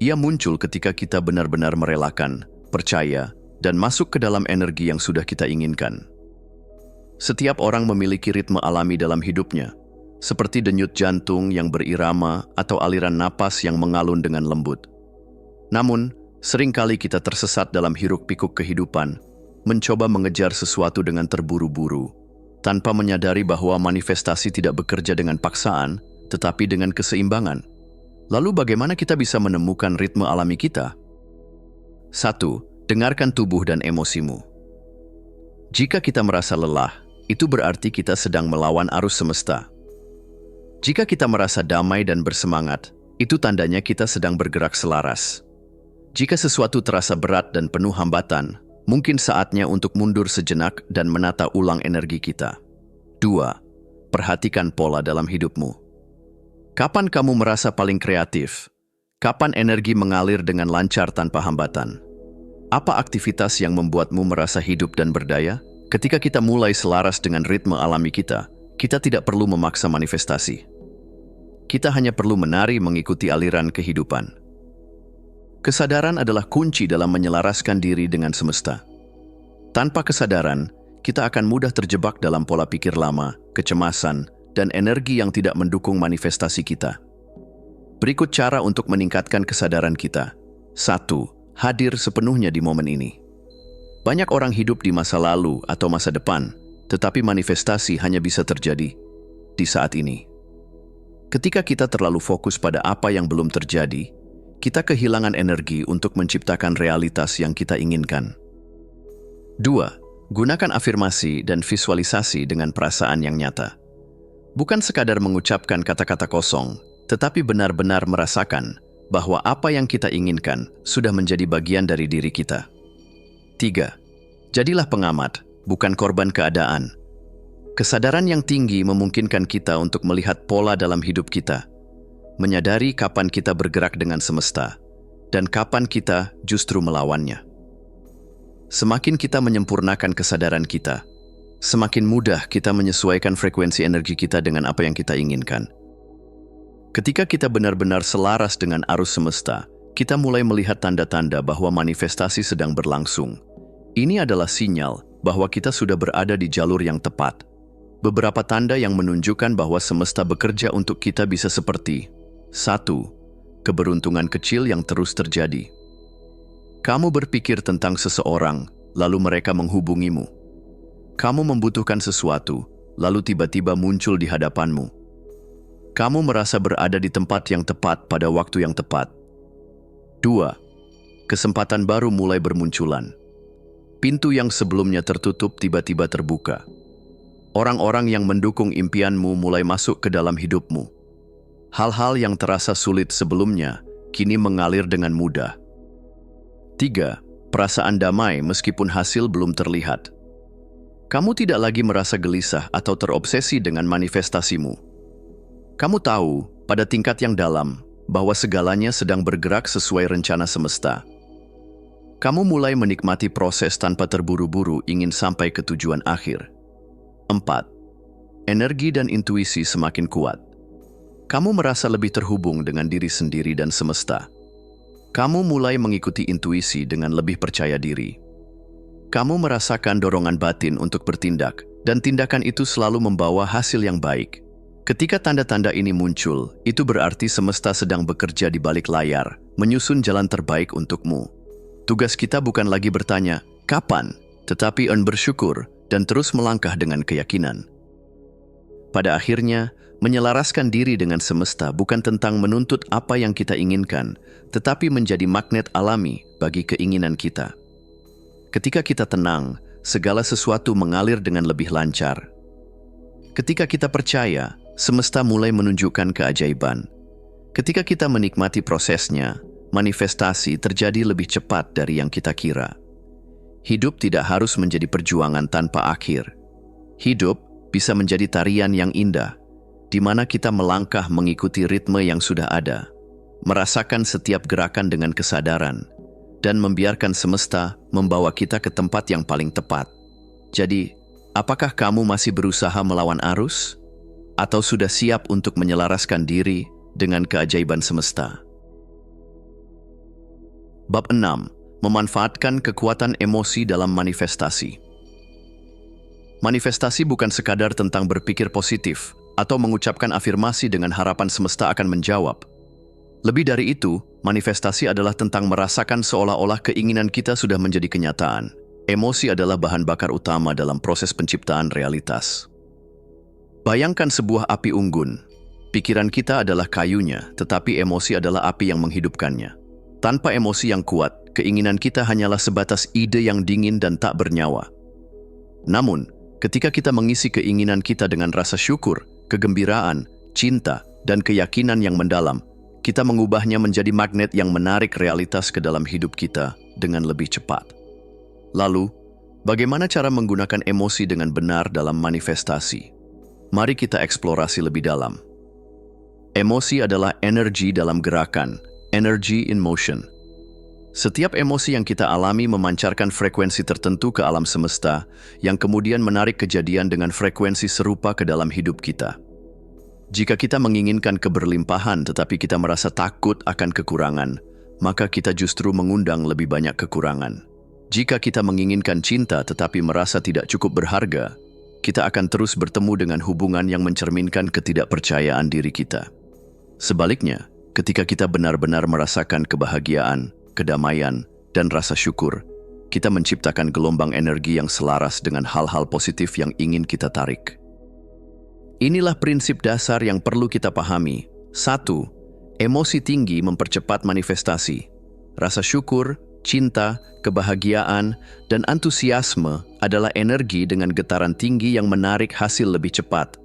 Ia muncul ketika kita benar-benar merelakan, percaya, dan masuk ke dalam energi yang sudah kita inginkan. Setiap orang memiliki ritme alami dalam hidupnya, seperti denyut jantung yang berirama atau aliran napas yang mengalun dengan lembut. Namun, seringkali kita tersesat dalam hiruk-pikuk kehidupan, mencoba mengejar sesuatu dengan terburu-buru, tanpa menyadari bahwa manifestasi tidak bekerja dengan paksaan, tetapi dengan keseimbangan. Lalu bagaimana kita bisa menemukan ritme alami kita? 1. Dengarkan tubuh dan emosimu. Jika kita merasa lelah, itu berarti kita sedang melawan arus semesta. Jika kita merasa damai dan bersemangat, itu tandanya kita sedang bergerak selaras. Jika sesuatu terasa berat dan penuh hambatan, mungkin saatnya untuk mundur sejenak dan menata ulang energi kita. 2. Perhatikan pola dalam hidupmu. Kapan kamu merasa paling kreatif? Kapan energi mengalir dengan lancar tanpa hambatan? Apa aktivitas yang membuatmu merasa hidup dan berdaya? Ketika kita mulai selaras dengan ritme alami kita tidak perlu memaksa manifestasi. Kita hanya perlu menari mengikuti aliran kehidupan. Kesadaran adalah kunci dalam menyelaraskan diri dengan semesta. Tanpa kesadaran, kita akan mudah terjebak dalam pola pikir lama, kecemasan, dan energi yang tidak mendukung manifestasi kita. Berikut cara untuk meningkatkan kesadaran kita. 1. Hadir sepenuhnya di momen ini. Banyak orang hidup di masa lalu atau masa depan, tetapi manifestasi hanya bisa terjadi di saat ini. Ketika kita terlalu fokus pada apa yang belum terjadi, kita kehilangan energi untuk menciptakan realitas yang kita inginkan. 2. Gunakan afirmasi dan visualisasi dengan perasaan yang nyata. Bukan sekadar mengucapkan kata-kata kosong, tetapi benar-benar merasakan bahwa apa yang kita inginkan sudah menjadi bagian dari diri kita. 3. Jadilah pengamat, bukan korban keadaan. Kesadaran yang tinggi memungkinkan kita untuk melihat pola dalam hidup kita, menyadari kapan kita bergerak dengan semesta, dan kapan kita justru melawannya. Semakin kita menyempurnakan kesadaran kita, semakin mudah kita menyesuaikan frekuensi energi kita dengan apa yang kita inginkan. Ketika kita benar-benar selaras dengan arus semesta, kita mulai melihat tanda-tanda bahwa manifestasi sedang berlangsung. Ini adalah sinyal bahwa kita sudah berada di jalur yang tepat. Beberapa tanda yang menunjukkan bahwa semesta bekerja untuk kita bisa seperti 1. Keberuntungan kecil yang terus terjadi. Kamu berpikir tentang seseorang, lalu mereka menghubungimu. Kamu membutuhkan sesuatu, lalu tiba-tiba muncul di hadapanmu. Kamu merasa berada di tempat yang tepat pada waktu yang tepat. 2. Kesempatan baru mulai bermunculan. Pintu yang sebelumnya tertutup tiba-tiba terbuka. Orang-orang yang mendukung impianmu mulai masuk ke dalam hidupmu. Hal-hal yang terasa sulit sebelumnya kini mengalir dengan mudah. 3. Perasaan damai meskipun hasil belum terlihat. Kamu tidak lagi merasa gelisah atau terobsesi dengan manifestasimu. Kamu tahu, pada tingkat yang dalam, bahwa segalanya sedang bergerak sesuai rencana semesta. Kamu mulai menikmati proses tanpa terburu-buru ingin sampai ke tujuan akhir. 4. Energi dan intuisi semakin kuat. Kamu merasa lebih terhubung dengan diri sendiri dan semesta. Kamu mulai mengikuti intuisi dengan lebih percaya diri. Kamu merasakan dorongan batin untuk bertindak, dan tindakan itu selalu membawa hasil yang baik. Ketika tanda-tanda ini muncul, itu berarti semesta sedang bekerja di balik layar, menyusun jalan terbaik untukmu. Tugas kita bukan lagi bertanya, kapan? Tetapi bersyukur dan terus melangkah dengan keyakinan. Pada akhirnya, menyelaraskan diri dengan semesta bukan tentang menuntut apa yang kita inginkan, tetapi menjadi magnet alami bagi keinginan kita. Ketika kita tenang, segala sesuatu mengalir dengan lebih lancar. Ketika kita percaya, semesta mulai menunjukkan keajaiban. Ketika kita menikmati prosesnya, manifestasi terjadi lebih cepat dari yang kita kira. Hidup tidak harus menjadi perjuangan tanpa akhir. Hidup bisa menjadi tarian yang indah, di mana kita melangkah mengikuti ritme yang sudah ada, merasakan setiap gerakan dengan kesadaran, dan membiarkan semesta membawa kita ke tempat yang paling tepat. Jadi, apakah kamu masih berusaha melawan arus? Atau sudah siap untuk menyelaraskan diri dengan keajaiban semesta? Bab 6. Memanfaatkan kekuatan emosi dalam manifestasi. Manifestasi bukan sekadar tentang berpikir positif atau mengucapkan afirmasi dengan harapan semesta akan menjawab. Lebih dari itu, manifestasi adalah tentang merasakan seolah-olah keinginan kita sudah menjadi kenyataan. Emosi adalah bahan bakar utama dalam proses penciptaan realitas. Bayangkan sebuah api unggun. Pikiran kita adalah kayunya, tetapi emosi adalah api yang menghidupkannya. Tanpa emosi yang kuat, keinginan kita hanyalah sebatas ide yang dingin dan tak bernyawa. Namun, ketika kita mengisi keinginan kita dengan rasa syukur, kegembiraan, cinta, dan keyakinan yang mendalam, kita mengubahnya menjadi magnet yang menarik realitas ke dalam hidup kita dengan lebih cepat. Lalu, bagaimana cara menggunakan emosi dengan benar dalam manifestasi? Mari kita eksplorasi lebih dalam. Emosi adalah energi dalam gerakan, energy in motion. Setiap emosi yang kita alami memancarkan frekuensi tertentu ke alam semesta, yang kemudian menarik kejadian dengan frekuensi serupa ke dalam hidup kita. Jika kita menginginkan keberlimpahan tetapi kita merasa takut akan kekurangan, maka kita justru mengundang lebih banyak kekurangan. Jika kita menginginkan cinta tetapi merasa tidak cukup berharga, kita akan terus bertemu dengan hubungan yang mencerminkan ketidakpercayaan diri kita. Sebaliknya, ketika kita benar-benar merasakan kebahagiaan, kedamaian, dan rasa syukur, kita menciptakan gelombang energi yang selaras dengan hal-hal positif yang ingin kita tarik. Inilah prinsip dasar yang perlu kita pahami. 1. Emosi tinggi mempercepat manifestasi. Rasa syukur, cinta, kebahagiaan, dan antusiasme adalah energi dengan getaran tinggi yang menarik hasil lebih cepat.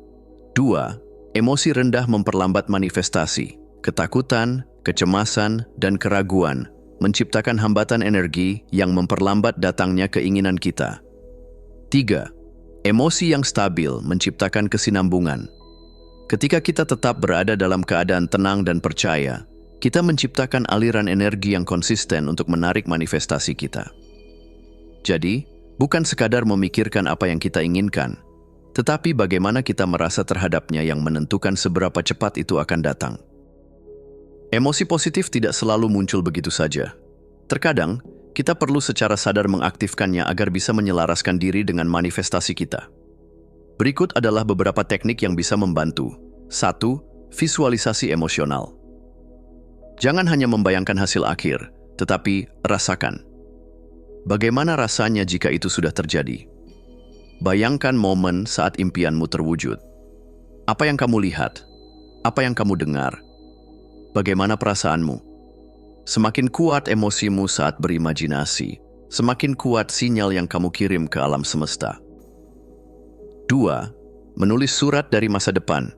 2. Emosi rendah memperlambat manifestasi. Ketakutan, kecemasan, dan keraguan menciptakan hambatan energi yang memperlambat datangnya keinginan kita. 3. Emosi yang stabil menciptakan kesinambungan. Ketika kita tetap berada dalam keadaan tenang dan percaya, kita menciptakan aliran energi yang konsisten untuk menarik manifestasi kita. Jadi, bukan sekadar memikirkan apa yang kita inginkan, tetapi bagaimana kita merasa terhadapnya yang menentukan seberapa cepat itu akan datang. Emosi positif tidak selalu muncul begitu saja. Terkadang, kita perlu secara sadar mengaktifkannya agar bisa menyelaraskan diri dengan manifestasi kita. Berikut adalah beberapa teknik yang bisa membantu. 1. Visualisasi emosional. Jangan hanya membayangkan hasil akhir, tetapi rasakan. Bagaimana rasanya jika itu sudah terjadi? Bayangkan momen saat impianmu terwujud. Apa yang kamu lihat? Apa yang kamu dengar? Bagaimana perasaanmu? Semakin kuat emosimu saat berimajinasi, semakin kuat sinyal yang kamu kirim ke alam semesta. 2. Menulis surat dari masa depan.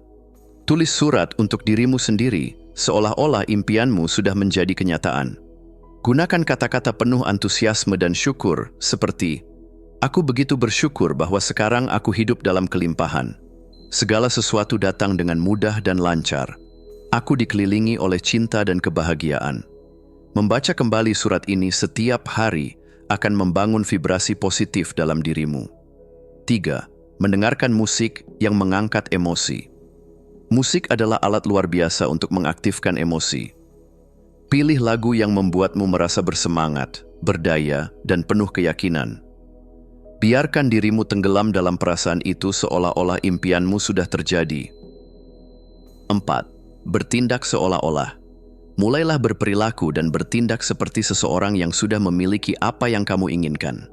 Tulis surat untuk dirimu sendiri, seolah-olah impianmu sudah menjadi kenyataan. Gunakan kata-kata penuh antusiasme dan syukur, seperti, "Aku begitu bersyukur bahwa sekarang aku hidup dalam kelimpahan. Segala sesuatu datang dengan mudah dan lancar. Aku dikelilingi oleh cinta dan kebahagiaan." Membaca kembali surat ini setiap hari akan membangun vibrasi positif dalam dirimu. 3. Mendengarkan musik yang mengangkat emosi. Musik adalah alat luar biasa untuk mengaktifkan emosi. Pilih lagu yang membuatmu merasa bersemangat, berdaya, dan penuh keyakinan. Biarkan dirimu tenggelam dalam perasaan itu seolah-olah impianmu sudah terjadi. 4. Bertindak seolah-olah. Mulailah berperilaku dan bertindak seperti seseorang yang sudah memiliki apa yang kamu inginkan.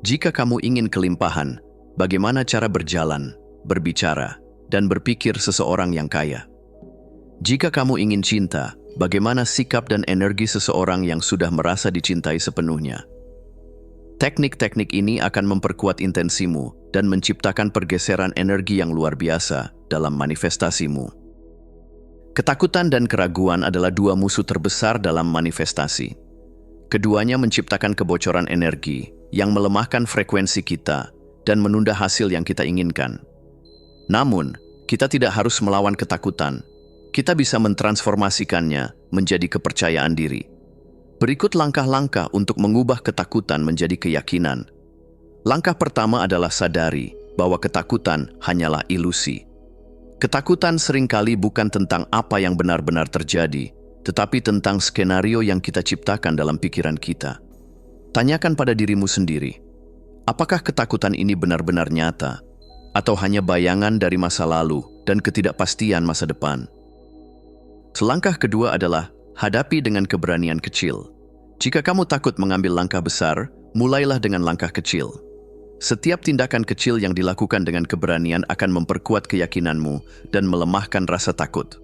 Jika kamu ingin kelimpahan, bagaimana cara berjalan, berbicara, dan berpikir seseorang yang kaya? Jika kamu ingin cinta, bagaimana sikap dan energi seseorang yang sudah merasa dicintai sepenuhnya? Teknik-teknik ini akan memperkuat intensimu dan menciptakan pergeseran energi yang luar biasa dalam manifestasimu. Ketakutan dan keraguan adalah dua musuh terbesar dalam manifestasi. Keduanya menciptakan kebocoran energi yang melemahkan frekuensi kita dan menunda hasil yang kita inginkan. Namun, kita tidak harus melawan ketakutan. Kita bisa mentransformasikannya menjadi kepercayaan diri. Berikut langkah-langkah untuk mengubah ketakutan menjadi keyakinan. Langkah pertama adalah sadari bahwa ketakutan hanyalah ilusi. Ketakutan seringkali bukan tentang apa yang benar-benar terjadi, tetapi tentang skenario yang kita ciptakan dalam pikiran kita. Tanyakan pada dirimu sendiri, apakah ketakutan ini benar-benar nyata, atau hanya bayangan dari masa lalu dan ketidakpastian masa depan? Selangkah kedua adalah hadapi dengan keberanian kecil. Jika kamu takut mengambil langkah besar, mulailah dengan langkah kecil. Setiap tindakan kecil yang dilakukan dengan keberanian akan memperkuat keyakinanmu dan melemahkan rasa takut.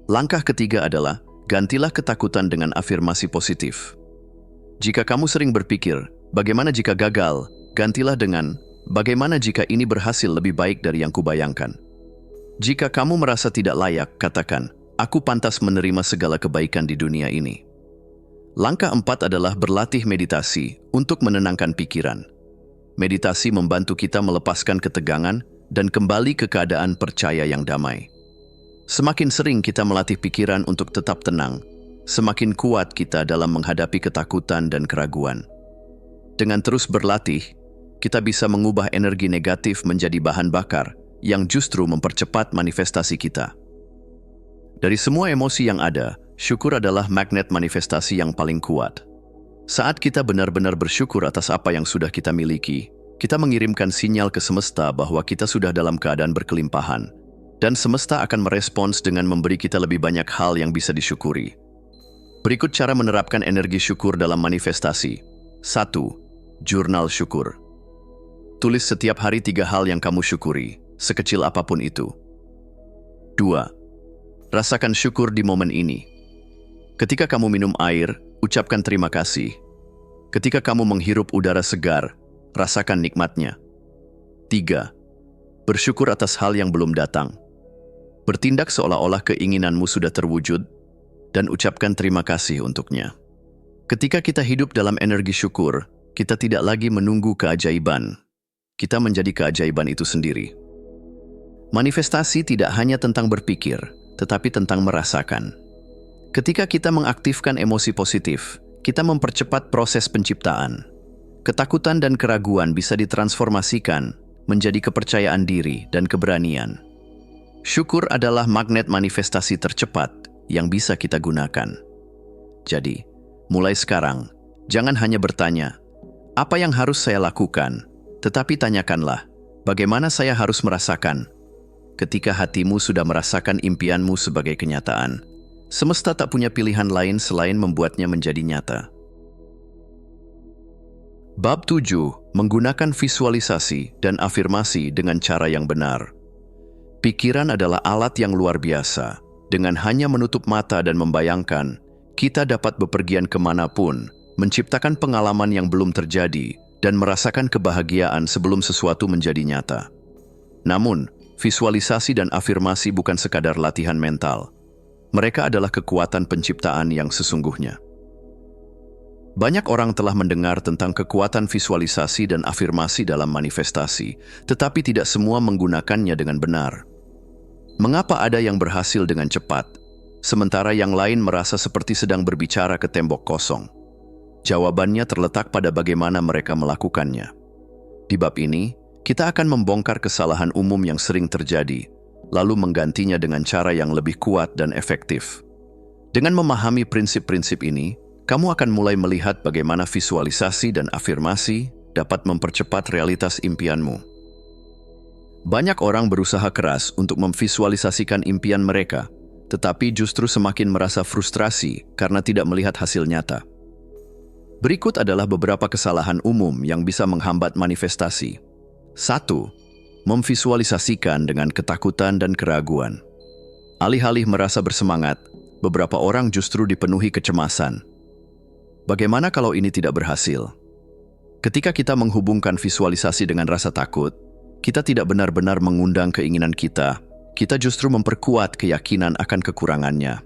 Langkah ketiga adalah, gantilah ketakutan dengan afirmasi positif. Jika kamu sering berpikir, bagaimana jika gagal, gantilah dengan, bagaimana jika ini berhasil lebih baik dari yang kubayangkan. Jika kamu merasa tidak layak, katakan, aku pantas menerima segala kebaikan di dunia ini. Langkah 4 adalah berlatih meditasi untuk menenangkan pikiran. Meditasi membantu kita melepaskan ketegangan dan kembali ke keadaan percaya yang damai. Semakin sering kita melatih pikiran untuk tetap tenang, semakin kuat kita dalam menghadapi ketakutan dan keraguan. Dengan terus berlatih, kita bisa mengubah energi negatif menjadi bahan bakar yang justru mempercepat manifestasi kita. Dari semua emosi yang ada, syukur adalah magnet manifestasi yang paling kuat. Saat kita benar-benar bersyukur atas apa yang sudah kita miliki, kita mengirimkan sinyal ke semesta bahwa kita sudah dalam keadaan berkelimpahan, dan semesta akan merespons dengan memberi kita lebih banyak hal yang bisa disyukuri. Berikut cara menerapkan energi syukur dalam manifestasi. 1. Jurnal syukur. Tulis setiap hari 3 hal yang kamu syukuri, sekecil apapun itu. 2. Rasakan syukur di momen ini. Ketika kamu minum air, ucapkan terima kasih. Ketika kamu menghirup udara segar, rasakan nikmatnya. 3. Bersyukur atas hal yang belum datang. Bertindak seolah-olah keinginanmu sudah terwujud, dan ucapkan terima kasih untuknya. Ketika kita hidup dalam energi syukur, kita tidak lagi menunggu keajaiban. Kita menjadi keajaiban itu sendiri. Manifestasi tidak hanya tentang berpikir, tetapi tentang merasakan. Ketika kita mengaktifkan emosi positif, kita mempercepat proses penciptaan. Ketakutan dan keraguan bisa ditransformasikan menjadi kepercayaan diri dan keberanian. Syukur adalah magnet manifestasi tercepat yang bisa kita gunakan. Jadi, mulai sekarang, jangan hanya bertanya, apa yang harus saya lakukan? Tetapi tanyakanlah, Bagaimana saya harus merasakan? Ketika hatimu sudah merasakan impianmu sebagai kenyataan, semesta tak punya pilihan lain selain membuatnya menjadi nyata. Bab 7. Menggunakan visualisasi dan afirmasi dengan cara yang benar. Pikiran adalah alat yang luar biasa. Dengan hanya menutup mata dan membayangkan, kita dapat bepergian kemanapun, menciptakan pengalaman yang belum terjadi, dan merasakan kebahagiaan sebelum sesuatu menjadi nyata. Namun, visualisasi dan afirmasi bukan sekadar latihan mental. Mereka adalah kekuatan penciptaan yang sesungguhnya. Banyak orang telah mendengar tentang kekuatan visualisasi dan afirmasi dalam manifestasi, tetapi tidak semua menggunakannya dengan benar. Mengapa ada yang berhasil dengan cepat, sementara yang lain merasa seperti sedang berbicara ke tembok kosong? Jawabannya terletak pada bagaimana mereka melakukannya. Di bab ini, kita akan membongkar kesalahan umum yang sering terjadi, lalu menggantinya dengan cara yang lebih kuat dan efektif. Dengan memahami prinsip-prinsip ini, kamu akan mulai melihat bagaimana visualisasi dan afirmasi dapat mempercepat realitas impianmu. Banyak orang berusaha keras untuk memvisualisasikan impian mereka, tetapi justru semakin merasa frustrasi karena tidak melihat hasil nyata. Berikut adalah beberapa kesalahan umum yang bisa menghambat manifestasi. 1. Memvisualisasikan dengan ketakutan dan keraguan. Alih-alih merasa bersemangat, beberapa orang justru dipenuhi kecemasan. Bagaimana kalau ini tidak berhasil? Ketika kita menghubungkan visualisasi dengan rasa takut, kita tidak benar-benar mengundang keinginan kita justru memperkuat keyakinan akan kekurangannya.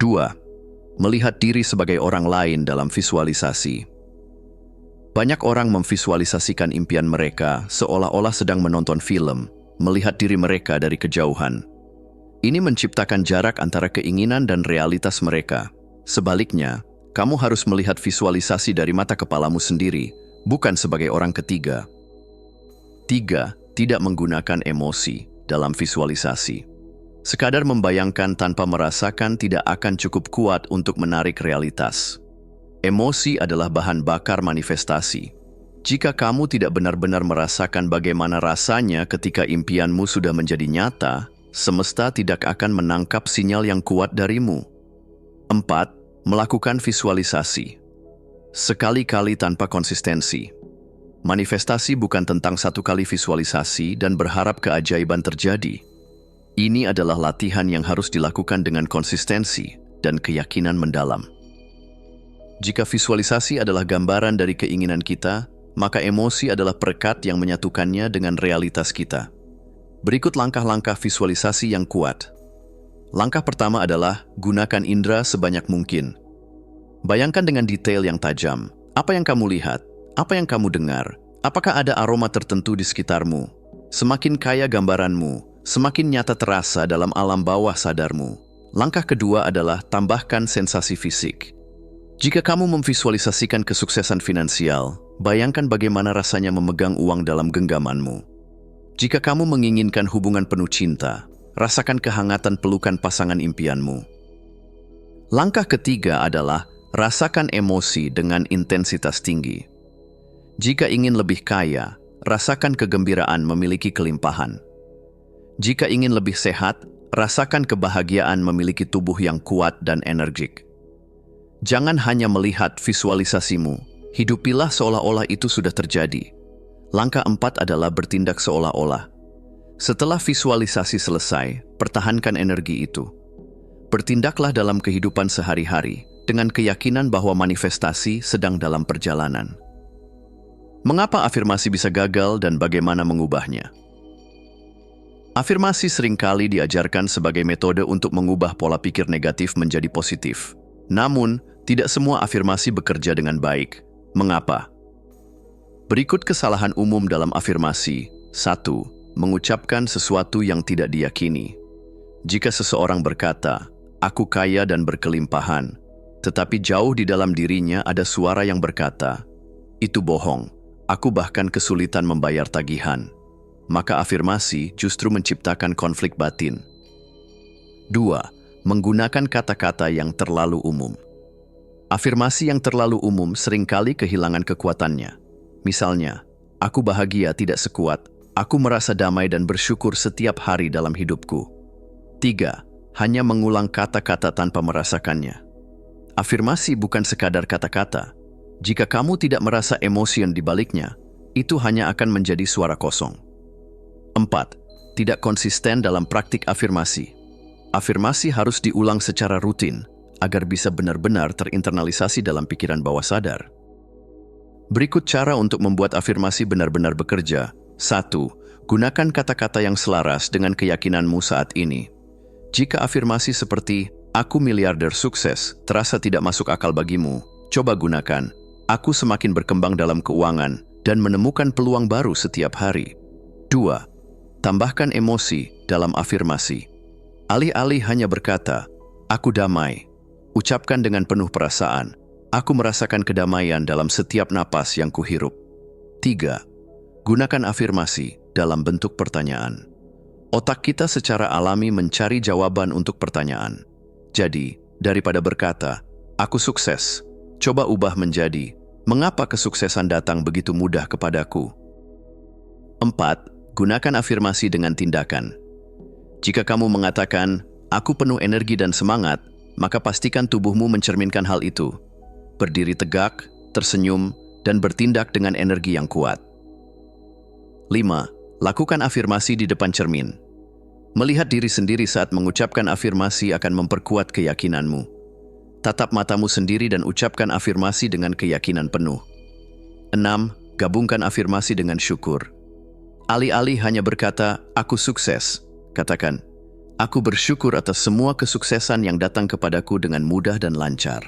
2. Melihat diri sebagai orang lain dalam visualisasi. Banyak orang memvisualisasikan impian mereka seolah-olah sedang menonton film, melihat diri mereka dari kejauhan. Ini menciptakan jarak antara keinginan dan realitas mereka. Sebaliknya, kamu harus melihat visualisasi dari mata kepalamu sendiri, bukan sebagai orang ketiga. 3. Tidak menggunakan emosi dalam visualisasi. Sekadar membayangkan tanpa merasakan tidak akan cukup kuat untuk menarik realitas. Emosi adalah bahan bakar manifestasi. Jika kamu tidak benar-benar merasakan bagaimana rasanya ketika impianmu sudah menjadi nyata, semesta tidak akan menangkap sinyal yang kuat darimu. 4. Melakukan visualisasi. Sekali-kali tanpa konsistensi. Manifestasi bukan tentang satu kali visualisasi dan berharap keajaiban terjadi. Ini adalah latihan yang harus dilakukan dengan konsistensi dan keyakinan mendalam. Jika visualisasi adalah gambaran dari keinginan kita, maka emosi adalah perekat yang menyatukannya dengan realitas kita. Berikut langkah-langkah visualisasi yang kuat. Langkah pertama adalah gunakan indera sebanyak mungkin. Bayangkan dengan detail yang tajam, apa yang kamu lihat, apa yang kamu dengar, apakah ada aroma tertentu di sekitarmu. Semakin kaya gambaranmu, semakin nyata terasa dalam alam bawah sadarmu. Langkah kedua adalah tambahkan sensasi fisik. Jika kamu memvisualisasikan kesuksesan finansial, bayangkan bagaimana rasanya memegang uang dalam genggamanmu. Jika kamu menginginkan hubungan penuh cinta, rasakan kehangatan pelukan pasangan impianmu. Langkah ketiga adalah rasakan emosi dengan intensitas tinggi. Jika ingin lebih kaya, rasakan kegembiraan memiliki kelimpahan. Jika ingin lebih sehat, rasakan kebahagiaan memiliki tubuh yang kuat dan energik. Jangan hanya melihat visualisasimu, hidupilah seolah-olah itu sudah terjadi. Langkah 4 adalah bertindak seolah-olah. Setelah visualisasi selesai, pertahankan energi itu. Bertindaklah dalam kehidupan sehari-hari dengan keyakinan bahwa manifestasi sedang dalam perjalanan. Mengapa afirmasi bisa gagal dan bagaimana mengubahnya? Afirmasi seringkali diajarkan sebagai metode untuk mengubah pola pikir negatif menjadi positif. Namun, tidak semua afirmasi bekerja dengan baik. Mengapa? Berikut kesalahan umum dalam afirmasi. 1. Mengucapkan sesuatu yang tidak diyakini. Jika seseorang berkata, "Aku kaya dan berkelimpahan," tetapi jauh di dalam dirinya ada suara yang berkata, "Itu bohong. Aku bahkan kesulitan membayar tagihan," maka afirmasi justru menciptakan konflik batin. 2. Menggunakan kata-kata yang terlalu umum. Afirmasi yang terlalu umum seringkali kehilangan kekuatannya. Misalnya, "Aku bahagia tidak sekuat, Aku merasa damai dan bersyukur setiap hari dalam hidupku. 3. Hanya mengulang kata-kata tanpa merasakannya. Afirmasi bukan sekadar kata-kata. Jika kamu tidak merasa emosi di baliknya, itu hanya akan menjadi suara kosong. 4. Tidak konsisten dalam praktik afirmasi. Afirmasi harus diulang secara rutin agar bisa benar-benar terinternalisasi dalam pikiran bawah sadar. Berikut cara untuk membuat afirmasi benar-benar bekerja. 1. Gunakan kata-kata yang selaras dengan keyakinanmu saat ini. Jika afirmasi seperti, "Aku miliarder sukses," terasa tidak masuk akal bagimu, coba gunakan, "Aku semakin berkembang dalam keuangan dan menemukan peluang baru setiap hari." 2. Tambahkan emosi dalam afirmasi. Alih-alih hanya berkata, "Aku damai," ucapkan dengan penuh perasaan, "Aku merasakan kedamaian dalam setiap napas yang kuhirup." 3. Gunakan afirmasi dalam bentuk pertanyaan. Otak kita secara alami mencari jawaban untuk pertanyaan. Jadi, daripada berkata, "Aku sukses," coba ubah menjadi, "Mengapa kesuksesan datang begitu mudah kepadaku?" 4. Gunakan afirmasi dengan tindakan. Jika kamu mengatakan, "Aku penuh energi dan semangat," maka pastikan tubuhmu mencerminkan hal itu. Berdiri tegak, tersenyum, dan bertindak dengan energi yang kuat. 5. Lakukan afirmasi di depan cermin. Melihat diri sendiri saat mengucapkan afirmasi akan memperkuat keyakinanmu. Tatap matamu sendiri dan ucapkan afirmasi dengan keyakinan penuh. 6. Gabungkan afirmasi dengan syukur. Alih-alih hanya berkata, "Aku sukses," katakan, "Aku bersyukur atas semua kesuksesan yang datang kepadaku dengan mudah dan lancar."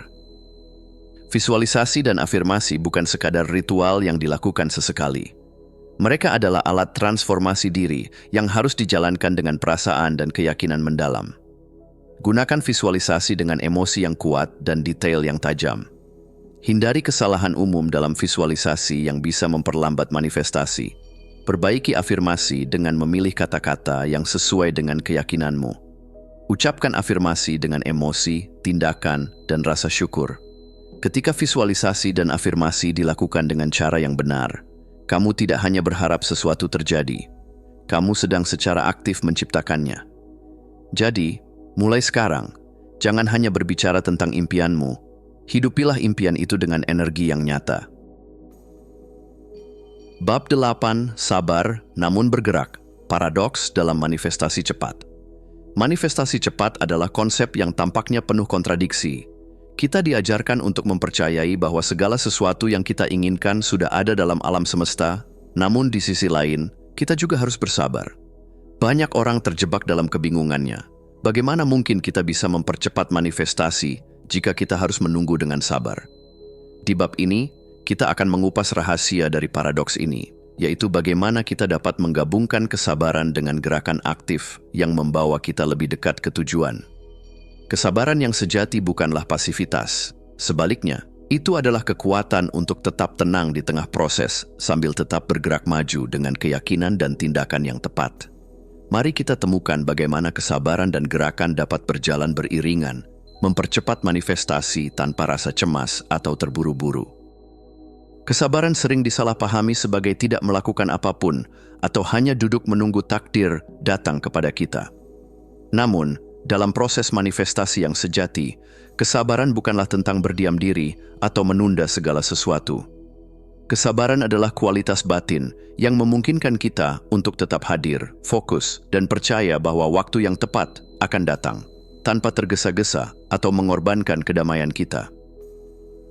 Visualisasi dan afirmasi bukan sekadar ritual yang dilakukan sesekali. Mereka adalah alat transformasi diri yang harus dijalankan dengan perasaan dan keyakinan mendalam. Gunakan visualisasi dengan emosi yang kuat dan detail yang tajam. Hindari kesalahan umum dalam visualisasi yang bisa memperlambat manifestasi. Perbaiki afirmasi dengan memilih kata-kata yang sesuai dengan keyakinanmu. Ucapkan afirmasi dengan emosi, tindakan, dan rasa syukur. Ketika visualisasi dan afirmasi dilakukan dengan cara yang benar, kamu tidak hanya berharap sesuatu terjadi, kamu sedang secara aktif menciptakannya. Jadi, mulai sekarang, jangan hanya berbicara tentang impianmu, hidupilah impian itu dengan energi yang nyata. Bab 8, sabar namun bergerak, paradoks dalam manifestasi cepat. Manifestasi cepat adalah konsep yang tampaknya penuh kontradiksi. Kita diajarkan untuk mempercayai bahwa segala sesuatu yang kita inginkan sudah ada dalam alam semesta, namun di sisi lain, kita juga harus bersabar. Banyak orang terjebak dalam kebingungannya. Bagaimana mungkin kita bisa mempercepat manifestasi jika kita harus menunggu dengan sabar? Di bab ini, kita akan mengupas rahasia dari paradoks ini, yaitu bagaimana kita dapat menggabungkan kesabaran dengan gerakan aktif yang membawa kita lebih dekat ke tujuan. Kesabaran yang sejati bukanlah pasivitas. Sebaliknya, itu adalah kekuatan untuk tetap tenang di tengah proses sambil tetap bergerak maju dengan keyakinan dan tindakan yang tepat. Mari kita temukan bagaimana kesabaran dan gerakan dapat berjalan beriringan, mempercepat manifestasi tanpa rasa cemas atau terburu-buru. Kesabaran sering disalahpahami sebagai tidak melakukan apapun atau hanya duduk menunggu takdir datang kepada kita. Namun, dalam proses manifestasi yang sejati, kesabaran bukanlah tentang berdiam diri atau menunda segala sesuatu. Kesabaran adalah kualitas batin yang memungkinkan kita untuk tetap hadir, fokus, dan percaya bahwa waktu yang tepat akan datang, tanpa tergesa-gesa atau mengorbankan kedamaian kita.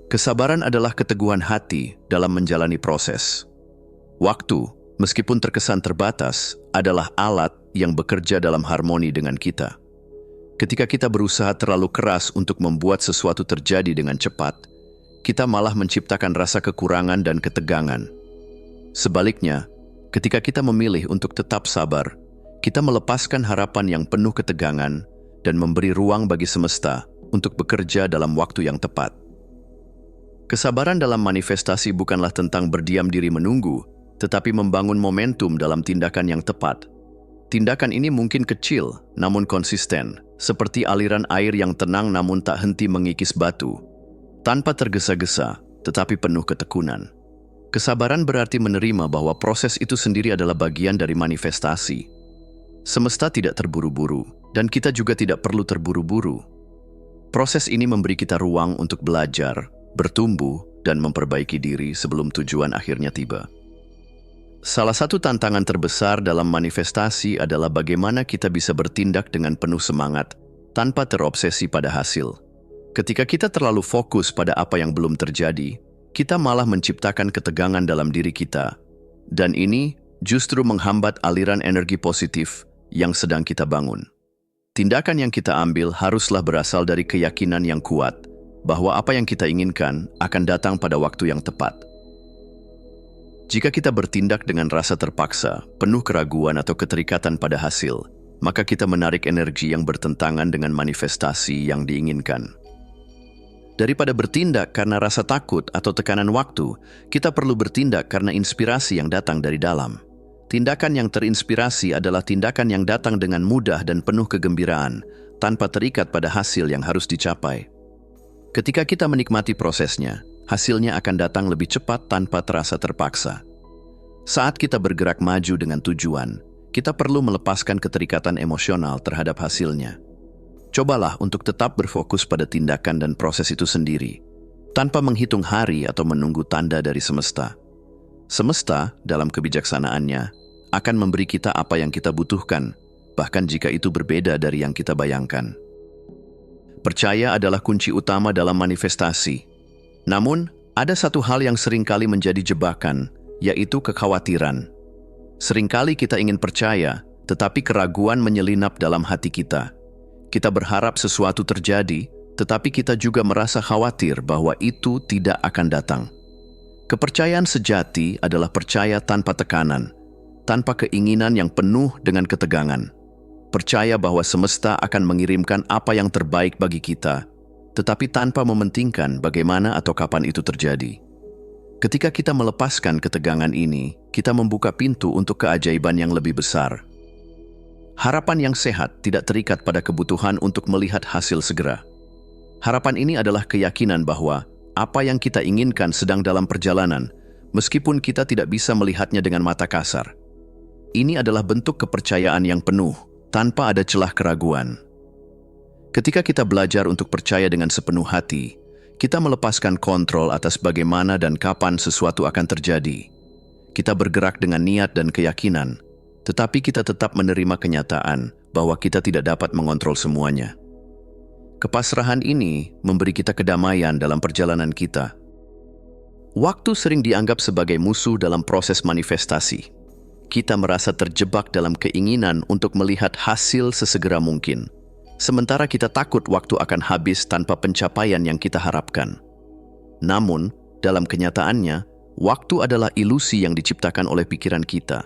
Kesabaran adalah keteguhan hati dalam menjalani proses. Waktu, meskipun terkesan terbatas, adalah alat yang bekerja dalam harmoni dengan kita. Ketika kita berusaha terlalu keras untuk membuat sesuatu terjadi dengan cepat, kita malah menciptakan rasa kekurangan dan ketegangan. Sebaliknya, ketika kita memilih untuk tetap sabar, kita melepaskan harapan yang penuh ketegangan dan memberi ruang bagi semesta untuk bekerja dalam waktu yang tepat. Kesabaran dalam manifestasi bukanlah tentang berdiam diri menunggu, tetapi membangun momentum dalam tindakan yang tepat. Tindakan ini mungkin kecil, namun konsisten, seperti aliran air yang tenang namun tak henti mengikis batu, tanpa tergesa-gesa, tetapi penuh ketekunan. Kesabaran berarti menerima bahwa proses itu sendiri adalah bagian dari manifestasi. Semesta tidak terburu-buru, dan kita juga tidak perlu terburu-buru. Proses ini memberi kita ruang untuk belajar, bertumbuh, dan memperbaiki diri sebelum tujuan akhirnya tiba. Salah satu tantangan terbesar dalam manifestasi adalah bagaimana kita bisa bertindak dengan penuh semangat tanpa terobsesi pada hasil. Ketika kita terlalu fokus pada apa yang belum terjadi, kita malah menciptakan ketegangan dalam diri kita. Dan ini justru menghambat aliran energi positif yang sedang kita bangun. Tindakan yang kita ambil haruslah berasal dari keyakinan yang kuat bahwa apa yang kita inginkan akan datang pada waktu yang tepat. Jika kita bertindak dengan rasa terpaksa, penuh keraguan atau keterikatan pada hasil, maka kita menarik energi yang bertentangan dengan manifestasi yang diinginkan. Daripada bertindak karena rasa takut atau tekanan waktu, kita perlu bertindak karena inspirasi yang datang dari dalam. Tindakan yang terinspirasi adalah tindakan yang datang dengan mudah dan penuh kegembiraan, tanpa terikat pada hasil yang harus dicapai. Ketika kita menikmati prosesnya, hasilnya akan datang lebih cepat tanpa terasa terpaksa. Saat kita bergerak maju dengan tujuan, kita perlu melepaskan keterikatan emosional terhadap hasilnya. Cobalah untuk tetap berfokus pada tindakan dan proses itu sendiri, tanpa menghitung hari atau menunggu tanda dari semesta. Semesta, dalam kebijaksanaannya, akan memberi kita apa yang kita butuhkan, bahkan jika itu berbeda dari yang kita bayangkan. Percaya adalah kunci utama dalam manifestasi. Namun, ada satu hal yang seringkali menjadi jebakan, yaitu kekhawatiran. Seringkali kita ingin percaya, tetapi keraguan menyelinap dalam hati kita. Kita berharap sesuatu terjadi, tetapi kita juga merasa khawatir bahwa itu tidak akan datang. Kepercayaan sejati adalah percaya tanpa tekanan, tanpa keinginan yang penuh dengan ketegangan. Percaya bahwa semesta akan mengirimkan apa yang terbaik bagi kita, tetapi tanpa mementingkan bagaimana atau kapan itu terjadi. Ketika kita melepaskan ketegangan ini, kita membuka pintu untuk keajaiban yang lebih besar. Harapan yang sehat tidak terikat pada kebutuhan untuk melihat hasil segera. Harapan ini adalah keyakinan bahwa apa yang kita inginkan sedang dalam perjalanan, meskipun kita tidak bisa melihatnya dengan mata kasar. Ini adalah bentuk kepercayaan yang penuh, tanpa ada celah keraguan. Ketika kita belajar untuk percaya dengan sepenuh hati, kita melepaskan kontrol atas bagaimana dan kapan sesuatu akan terjadi. Kita bergerak dengan niat dan keyakinan, tetapi kita tetap menerima kenyataan bahwa kita tidak dapat mengontrol semuanya. Kepasrahan ini memberi kita kedamaian dalam perjalanan kita. Waktu sering dianggap sebagai musuh dalam proses manifestasi. Kita merasa terjebak dalam keinginan untuk melihat hasil sesegera mungkin. Sementara kita takut waktu akan habis tanpa pencapaian yang kita harapkan. Namun, dalam kenyataannya, waktu adalah ilusi yang diciptakan oleh pikiran kita.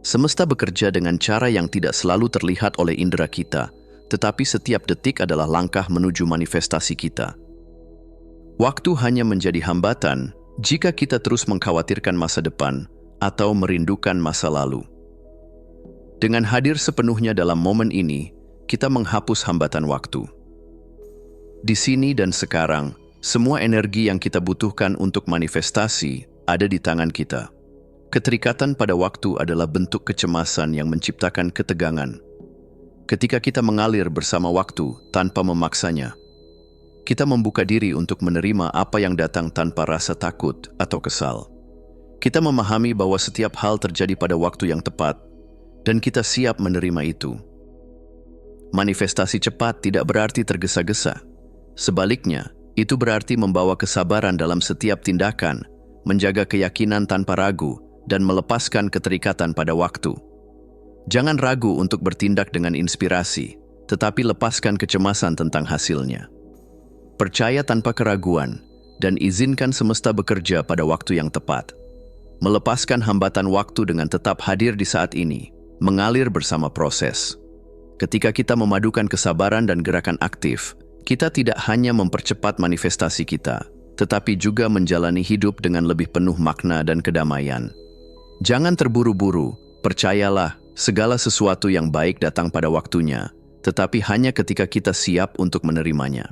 Semesta bekerja dengan cara yang tidak selalu terlihat oleh indera kita, tetapi setiap detik adalah langkah menuju manifestasi kita. Waktu hanya menjadi hambatan jika kita terus mengkhawatirkan masa depan atau merindukan masa lalu. Dengan hadir sepenuhnya dalam momen ini, kita menghapus hambatan waktu. Di sini dan sekarang, semua energi yang kita butuhkan untuk manifestasi ada di tangan kita. Keterikatan pada waktu adalah bentuk kecemasan yang menciptakan ketegangan. Ketika kita mengalir bersama waktu tanpa memaksanya, kita membuka diri untuk menerima apa yang datang tanpa rasa takut atau kesal. Kita memahami bahwa setiap hal terjadi pada waktu yang tepat, dan kita siap menerima itu. Manifestasi cepat tidak berarti tergesa-gesa. Sebaliknya, itu berarti membawa kesabaran dalam setiap tindakan, menjaga keyakinan tanpa ragu, dan melepaskan keterikatan pada waktu. Jangan ragu untuk bertindak dengan inspirasi, tetapi lepaskan kecemasan tentang hasilnya. Percaya tanpa keraguan, dan izinkan semesta bekerja pada waktu yang tepat. Melepaskan hambatan waktu dengan tetap hadir di saat ini, mengalir bersama proses. Ketika kita memadukan kesabaran dan gerakan aktif, kita tidak hanya mempercepat manifestasi kita, tetapi juga menjalani hidup dengan lebih penuh makna dan kedamaian. Jangan terburu-buru, percayalah, segala sesuatu yang baik datang pada waktunya, tetapi hanya ketika kita siap untuk menerimanya.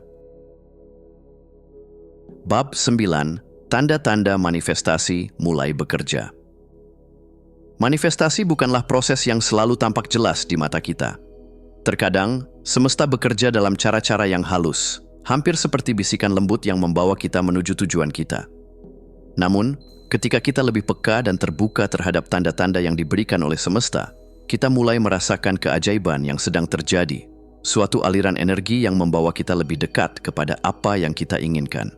Bab 9. Tanda-tanda manifestasi mulai bekerja. Manifestasi bukanlah proses yang selalu tampak jelas di mata kita. Terkadang, semesta bekerja dalam cara-cara yang halus, hampir seperti bisikan lembut yang membawa kita menuju tujuan kita. Namun, ketika kita lebih peka dan terbuka terhadap tanda-tanda yang diberikan oleh semesta, kita mulai merasakan keajaiban yang sedang terjadi, suatu aliran energi yang membawa kita lebih dekat kepada apa yang kita inginkan.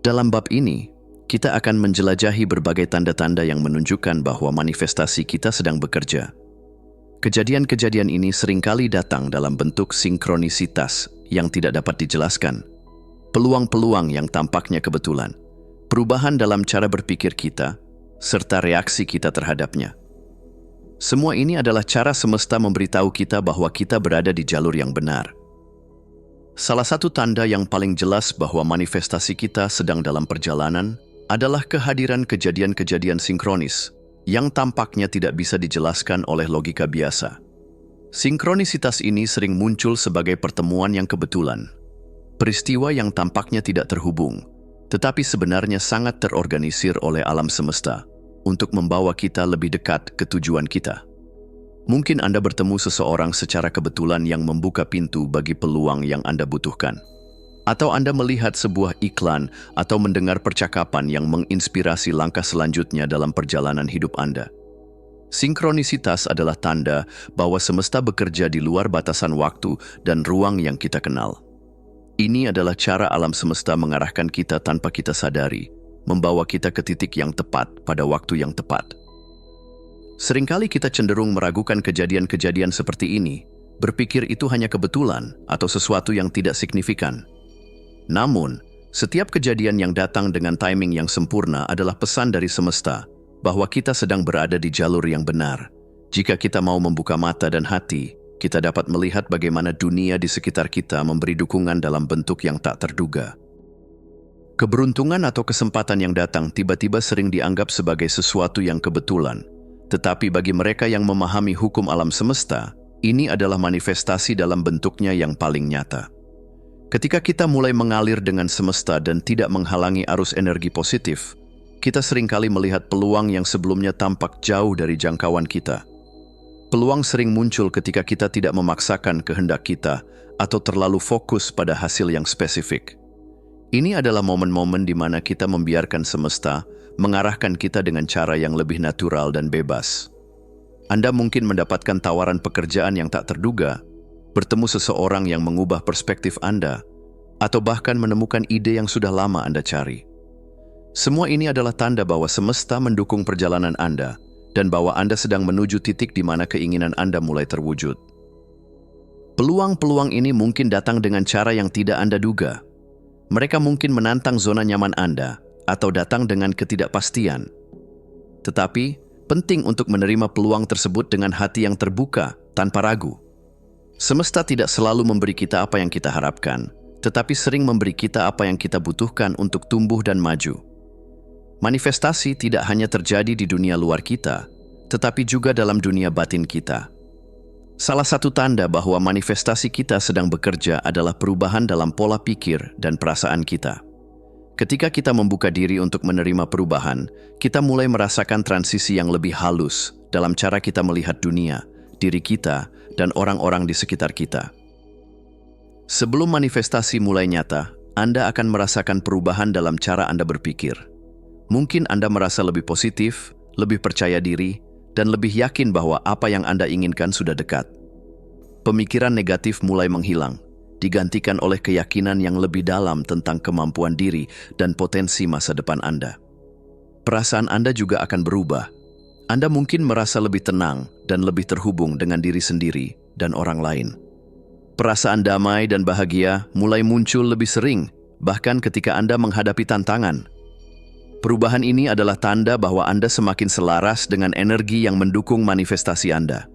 Dalam bab ini, kita akan menjelajahi berbagai tanda-tanda yang menunjukkan bahwa manifestasi kita sedang bekerja. Kejadian-kejadian ini seringkali datang dalam bentuk sinkronisitas yang tidak dapat dijelaskan, peluang-peluang yang tampaknya kebetulan, perubahan dalam cara berpikir kita, serta reaksi kita terhadapnya. Semua ini adalah cara semesta memberitahu kita bahwa kita berada di jalur yang benar. Salah satu tanda yang paling jelas bahwa manifestasi kita sedang dalam perjalanan adalah kehadiran kejadian-kejadian sinkronis yang tampaknya tidak bisa dijelaskan oleh logika biasa. Sinkronisitas ini sering muncul sebagai pertemuan yang kebetulan, peristiwa yang tampaknya tidak terhubung, tetapi sebenarnya sangat terorganisir oleh alam semesta untuk membawa kita lebih dekat ke tujuan kita. Mungkin Anda bertemu seseorang secara kebetulan yang membuka pintu bagi peluang yang Anda butuhkan. Atau Anda melihat sebuah iklan atau mendengar percakapan yang menginspirasi langkah selanjutnya dalam perjalanan hidup Anda. Sinkronisitas adalah tanda bahwa semesta bekerja di luar batasan waktu dan ruang yang kita kenal. Ini adalah cara alam semesta mengarahkan kita tanpa kita sadari, membawa kita ke titik yang tepat pada waktu yang tepat. Seringkali kita cenderung meragukan kejadian-kejadian seperti ini, berpikir itu hanya kebetulan atau sesuatu yang tidak signifikan. Namun, setiap kejadian yang datang dengan timing yang sempurna adalah pesan dari semesta bahwa kita sedang berada di jalur yang benar. Jika kita mau membuka mata dan hati, kita dapat melihat bagaimana dunia di sekitar kita memberi dukungan dalam bentuk yang tak terduga. Keberuntungan atau kesempatan yang datang tiba-tiba sering dianggap sebagai sesuatu yang kebetulan. Tetapi bagi mereka yang memahami hukum alam semesta, ini adalah manifestasi dalam bentuknya yang paling nyata. Ketika kita mulai mengalir dengan semesta dan tidak menghalangi arus energi positif, kita seringkali melihat peluang yang sebelumnya tampak jauh dari jangkauan kita. Peluang sering muncul ketika kita tidak memaksakan kehendak kita atau terlalu fokus pada hasil yang spesifik. Ini adalah momen-momen di mana kita membiarkan semesta mengarahkan kita dengan cara yang lebih natural dan bebas. Anda mungkin mendapatkan tawaran pekerjaan yang tak terduga, bertemu seseorang yang mengubah perspektif Anda, atau bahkan menemukan ide yang sudah lama Anda cari. Semua ini adalah tanda bahwa semesta mendukung perjalanan Anda dan bahwa Anda sedang menuju titik di mana keinginan Anda mulai terwujud. Peluang-peluang ini mungkin datang dengan cara yang tidak Anda duga. Mereka mungkin menantang zona nyaman Anda atau datang dengan ketidakpastian. Tetapi, penting untuk menerima peluang tersebut dengan hati yang terbuka, tanpa ragu. Semesta tidak selalu memberi kita apa yang kita harapkan, tetapi sering memberi kita apa yang kita butuhkan untuk tumbuh dan maju. Manifestasi tidak hanya terjadi di dunia luar kita, tetapi juga dalam dunia batin kita. Salah satu tanda bahwa manifestasi kita sedang bekerja adalah perubahan dalam pola pikir dan perasaan kita. Ketika kita membuka diri untuk menerima perubahan, kita mulai merasakan transisi yang lebih halus dalam cara kita melihat dunia, diri kita, dan orang-orang di sekitar kita. Sebelum manifestasi mulai nyata, Anda akan merasakan perubahan dalam cara Anda berpikir. Mungkin Anda merasa lebih positif, lebih percaya diri, dan lebih yakin bahwa apa yang Anda inginkan sudah dekat. Pemikiran negatif mulai menghilang, digantikan oleh keyakinan yang lebih dalam tentang kemampuan diri dan potensi masa depan Anda. Perasaan Anda juga akan berubah. Anda mungkin merasa lebih tenang dan lebih terhubung dengan diri sendiri dan orang lain. Perasaan damai dan bahagia mulai muncul lebih sering, bahkan ketika Anda menghadapi tantangan. Perubahan ini adalah tanda bahwa Anda semakin selaras dengan energi yang mendukung manifestasi Anda.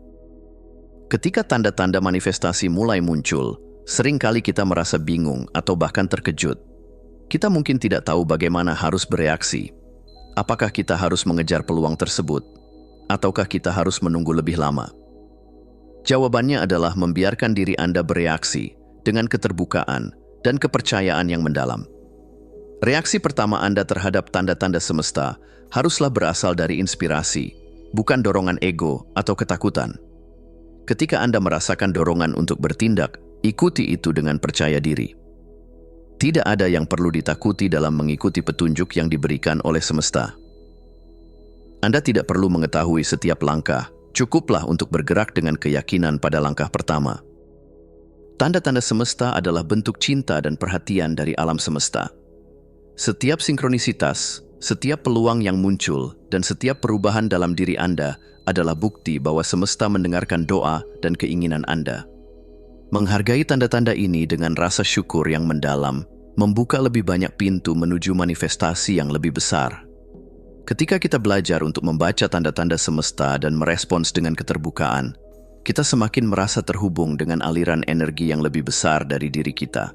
Ketika tanda-tanda manifestasi mulai muncul, seringkali kita merasa bingung atau bahkan terkejut. Kita mungkin tidak tahu bagaimana harus bereaksi. Apakah kita harus mengejar peluang tersebut? Ataukah kita harus menunggu lebih lama? Jawabannya adalah membiarkan diri Anda bereaksi dengan keterbukaan dan kepercayaan yang mendalam. Reaksi pertama Anda terhadap tanda-tanda semesta haruslah berasal dari inspirasi, bukan dorongan ego atau ketakutan. Ketika Anda merasakan dorongan untuk bertindak, ikuti itu dengan percaya diri. Tidak ada yang perlu ditakuti dalam mengikuti petunjuk yang diberikan oleh semesta. Anda tidak perlu mengetahui setiap langkah, cukuplah untuk bergerak dengan keyakinan pada langkah pertama. Tanda-tanda semesta adalah bentuk cinta dan perhatian dari alam semesta. Setiap sinkronisitas, setiap peluang yang muncul, dan setiap perubahan dalam diri Anda adalah bukti bahwa semesta mendengarkan doa dan keinginan Anda. Menghargai tanda-tanda ini dengan rasa syukur yang mendalam, membuka lebih banyak pintu menuju manifestasi yang lebih besar. Ketika kita belajar untuk membaca tanda-tanda semesta dan merespons dengan keterbukaan, kita semakin merasa terhubung dengan aliran energi yang lebih besar dari diri kita.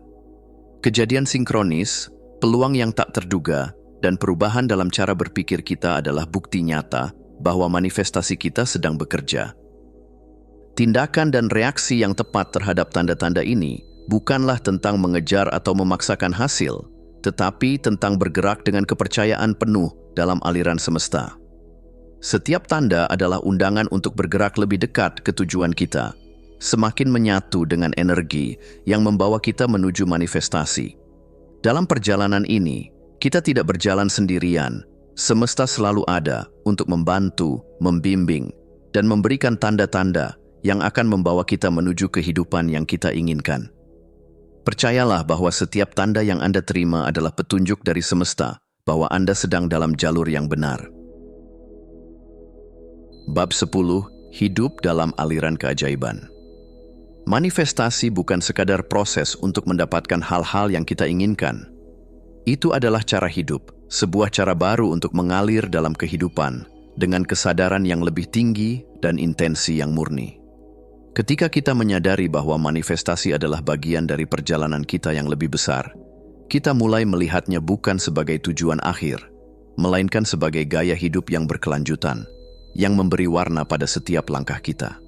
Kejadian sinkronis, peluang yang tak terduga, dan perubahan dalam cara berpikir kita adalah bukti nyata bahwa manifestasi kita sedang bekerja. Tindakan dan reaksi yang tepat terhadap tanda-tanda ini bukanlah tentang mengejar atau memaksakan hasil, tetapi tentang bergerak dengan kepercayaan penuh dalam aliran semesta. Setiap tanda adalah undangan untuk bergerak lebih dekat ke tujuan kita, semakin menyatu dengan energi yang membawa kita menuju manifestasi. Dalam perjalanan ini, kita tidak berjalan sendirian. Semesta selalu ada untuk membantu, membimbing, dan memberikan tanda-tanda yang akan membawa kita menuju kehidupan yang kita inginkan. Percayalah bahwa setiap tanda yang Anda terima adalah petunjuk dari semesta bahwa Anda sedang dalam jalur yang benar. Bab 10. Hidup dalam aliran keajaiban. Manifestasi bukan sekadar proses untuk mendapatkan hal-hal yang kita inginkan. Itu adalah cara hidup, sebuah cara baru untuk mengalir dalam kehidupan dengan kesadaran yang lebih tinggi dan intensi yang murni. Ketika kita menyadari bahwa manifestasi adalah bagian dari perjalanan kita yang lebih besar, kita mulai melihatnya bukan sebagai tujuan akhir, melainkan sebagai gaya hidup yang berkelanjutan, yang memberi warna pada setiap langkah kita.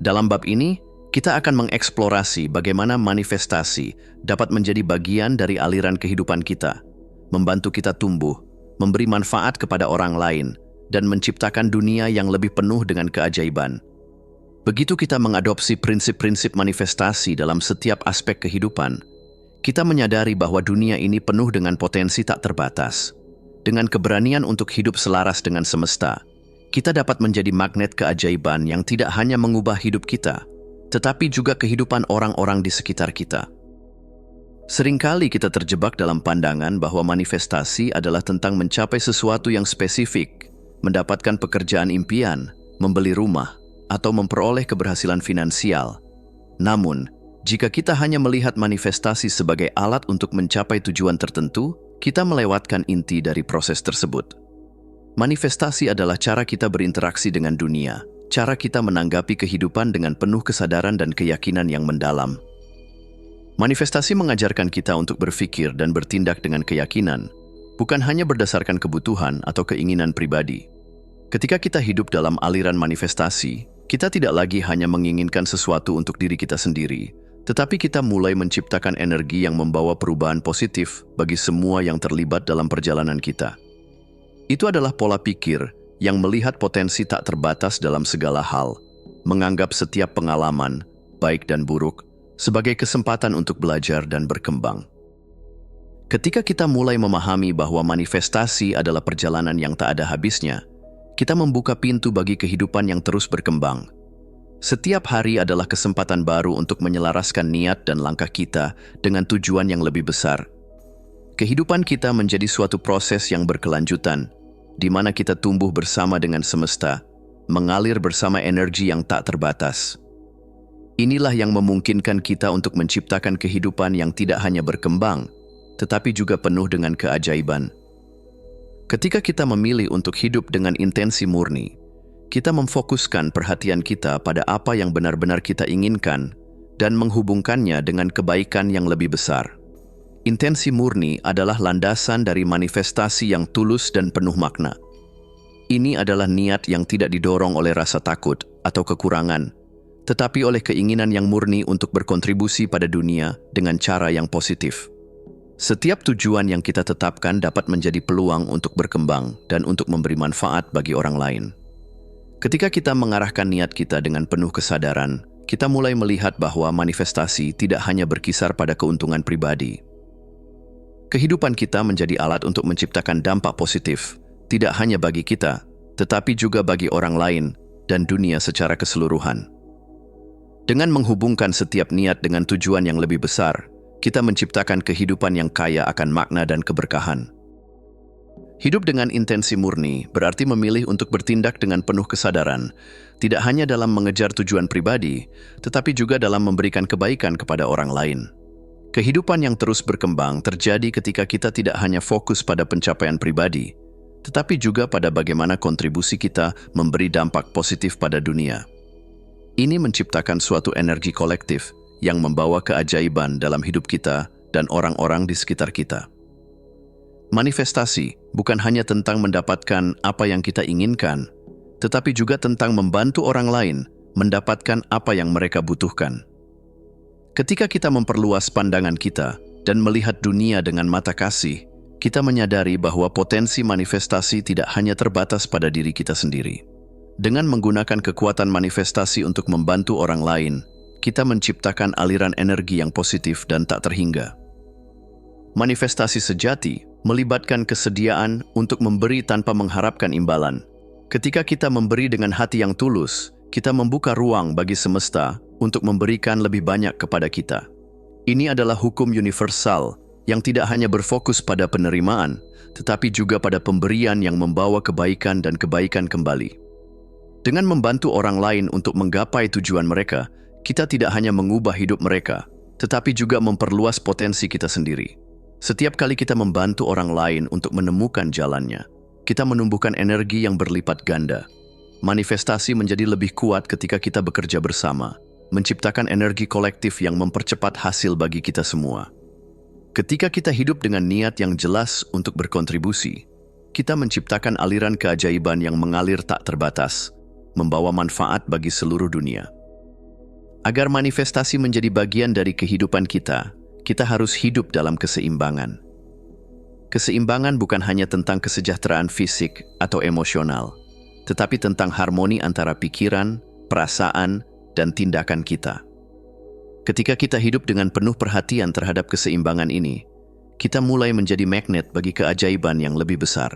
Dalam bab ini, kita akan mengeksplorasi bagaimana manifestasi dapat menjadi bagian dari aliran kehidupan kita, membantu kita tumbuh, memberi manfaat kepada orang lain, dan menciptakan dunia yang lebih penuh dengan keajaiban. Begitu kita mengadopsi prinsip-prinsip manifestasi dalam setiap aspek kehidupan, kita menyadari bahwa dunia ini penuh dengan potensi tak terbatas. Dengan keberanian untuk hidup selaras dengan semesta, kita dapat menjadi magnet keajaiban yang tidak hanya mengubah hidup kita, tetapi juga kehidupan orang-orang di sekitar kita. Seringkali kita terjebak dalam pandangan bahwa manifestasi adalah tentang mencapai sesuatu yang spesifik, mendapatkan pekerjaan impian, membeli rumah, atau memperoleh keberhasilan finansial. Namun, jika kita hanya melihat manifestasi sebagai alat untuk mencapai tujuan tertentu, kita melewatkan inti dari proses tersebut. Manifestasi adalah cara kita berinteraksi dengan dunia, cara kita menanggapi kehidupan dengan penuh kesadaran dan keyakinan yang mendalam. Manifestasi mengajarkan kita untuk berpikir dan bertindak dengan keyakinan, bukan hanya berdasarkan kebutuhan atau keinginan pribadi. Ketika kita hidup dalam aliran manifestasi, kita tidak lagi hanya menginginkan sesuatu untuk diri kita sendiri, tetapi kita mulai menciptakan energi yang membawa perubahan positif bagi semua yang terlibat dalam perjalanan kita. Itu adalah pola pikir yang melihat potensi tak terbatas dalam segala hal, menganggap setiap pengalaman, baik dan buruk, sebagai kesempatan untuk belajar dan berkembang. Ketika kita mulai memahami bahwa manifestasi adalah perjalanan yang tak ada habisnya, kita membuka pintu bagi kehidupan yang terus berkembang. Setiap hari adalah kesempatan baru untuk menyelaraskan niat dan langkah kita dengan tujuan yang lebih besar. Kehidupan kita menjadi suatu proses yang berkelanjutan, di mana kita tumbuh bersama dengan semesta, mengalir bersama energi yang tak terbatas. Inilah yang memungkinkan kita untuk menciptakan kehidupan yang tidak hanya berkembang, tetapi juga penuh dengan keajaiban. Ketika kita memilih untuk hidup dengan intensi murni, kita memfokuskan perhatian kita pada apa yang benar-benar kita inginkan dan menghubungkannya dengan kebaikan yang lebih besar. Intensi murni adalah landasan dari manifestasi yang tulus dan penuh makna. Ini adalah niat yang tidak didorong oleh rasa takut atau kekurangan, tetapi oleh keinginan yang murni untuk berkontribusi pada dunia dengan cara yang positif. Setiap tujuan yang kita tetapkan dapat menjadi peluang untuk berkembang dan untuk memberi manfaat bagi orang lain. Ketika kita mengarahkan niat kita dengan penuh kesadaran, kita mulai melihat bahwa manifestasi tidak hanya berkisar pada keuntungan pribadi. Kehidupan kita menjadi alat untuk menciptakan dampak positif, tidak hanya bagi kita, tetapi juga bagi orang lain dan dunia secara keseluruhan. Dengan menghubungkan setiap niat dengan tujuan yang lebih besar, kita menciptakan kehidupan yang kaya akan makna dan keberkahan. Hidup dengan intensi murni berarti memilih untuk bertindak dengan penuh kesadaran, tidak hanya dalam mengejar tujuan pribadi, tetapi juga dalam memberikan kebaikan kepada orang lain. Kehidupan yang terus berkembang terjadi ketika kita tidak hanya fokus pada pencapaian pribadi, tetapi juga pada bagaimana kontribusi kita memberi dampak positif pada dunia. Ini menciptakan suatu energi kolektif yang membawa keajaiban dalam hidup kita dan orang-orang di sekitar kita. Manifestasi bukan hanya tentang mendapatkan apa yang kita inginkan, tetapi juga tentang membantu orang lain mendapatkan apa yang mereka butuhkan. Ketika kita memperluas pandangan kita dan melihat dunia dengan mata kasih, kita menyadari bahwa potensi manifestasi tidak hanya terbatas pada diri kita sendiri. Dengan menggunakan kekuatan manifestasi untuk membantu orang lain, kita menciptakan aliran energi yang positif dan tak terhingga. Manifestasi sejati melibatkan kesediaan untuk memberi tanpa mengharapkan imbalan. Ketika kita memberi dengan hati yang tulus, kita membuka ruang bagi semesta untuk memberikan lebih banyak kepada kita. Ini adalah hukum universal yang tidak hanya berfokus pada penerimaan, tetapi juga pada pemberian yang membawa kebaikan dan kebaikan kembali. Dengan membantu orang lain untuk menggapai tujuan mereka, kita tidak hanya mengubah hidup mereka, tetapi juga memperluas potensi kita sendiri. Setiap kali kita membantu orang lain untuk menemukan jalannya, kita menumbuhkan energi yang berlipat ganda. Manifestasi menjadi lebih kuat ketika kita bekerja bersama, menciptakan energi kolektif yang mempercepat hasil bagi kita semua. Ketika kita hidup dengan niat yang jelas untuk berkontribusi, kita menciptakan aliran keajaiban yang mengalir tak terbatas, membawa manfaat bagi seluruh dunia. Agar manifestasi menjadi bagian dari kehidupan kita, kita harus hidup dalam keseimbangan. Keseimbangan bukan hanya tentang kesejahteraan fisik atau emosional, tetapi tentang harmoni antara pikiran, perasaan, dan tindakan kita. Ketika kita hidup dengan penuh perhatian terhadap keseimbangan ini, kita mulai menjadi magnet bagi keajaiban yang lebih besar.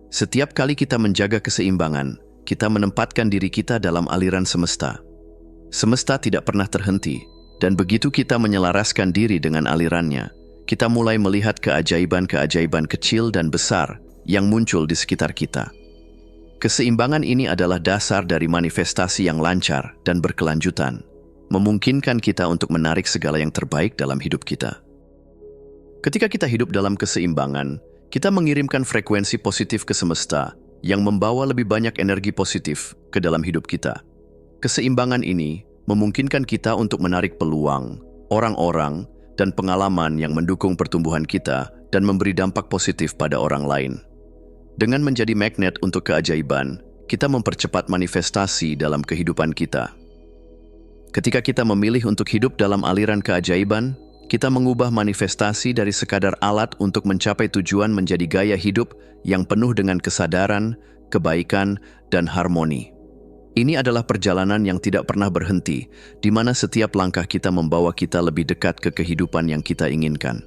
Setiap kali kita menjaga keseimbangan, kita menempatkan diri kita dalam aliran semesta. Semesta tidak pernah terhenti, dan begitu kita menyelaraskan diri dengan alirannya, kita mulai melihat keajaiban-keajaiban kecil dan besar yang muncul di sekitar kita. Keseimbangan ini adalah dasar dari manifestasi yang lancar dan berkelanjutan, memungkinkan kita untuk menarik segala yang terbaik dalam hidup kita. Ketika kita hidup dalam keseimbangan, kita mengirimkan frekuensi positif ke semesta yang membawa lebih banyak energi positif ke dalam hidup kita. Keseimbangan ini memungkinkan kita untuk menarik peluang, orang-orang, dan pengalaman yang mendukung pertumbuhan kita dan memberi dampak positif pada orang lain. Dengan menjadi magnet untuk keajaiban, kita mempercepat manifestasi dalam kehidupan kita. Ketika kita memilih untuk hidup dalam aliran keajaiban, kita mengubah manifestasi dari sekadar alat untuk mencapai tujuan menjadi gaya hidup yang penuh dengan kesadaran, kebaikan, dan harmoni. Ini adalah perjalanan yang tidak pernah berhenti, di mana setiap langkah kita membawa kita lebih dekat ke kehidupan yang kita inginkan.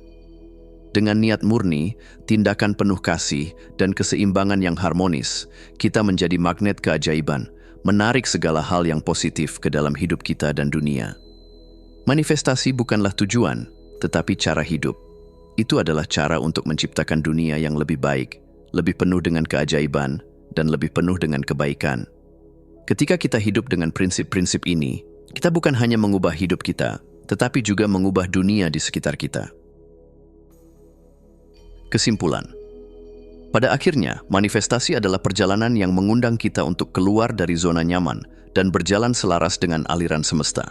Dengan niat murni, tindakan penuh kasih, dan keseimbangan yang harmonis, kita menjadi magnet keajaiban, menarik segala hal yang positif ke dalam hidup kita dan dunia. Manifestasi bukanlah tujuan, tetapi cara hidup. Itu adalah cara untuk menciptakan dunia yang lebih baik, lebih penuh dengan keajaiban, dan lebih penuh dengan kebaikan. Ketika kita hidup dengan prinsip-prinsip ini, kita bukan hanya mengubah hidup kita, tetapi juga mengubah dunia di sekitar kita. Kesimpulan. Pada akhirnya, manifestasi adalah perjalanan yang mengundang kita untuk keluar dari zona nyaman dan berjalan selaras dengan aliran semesta.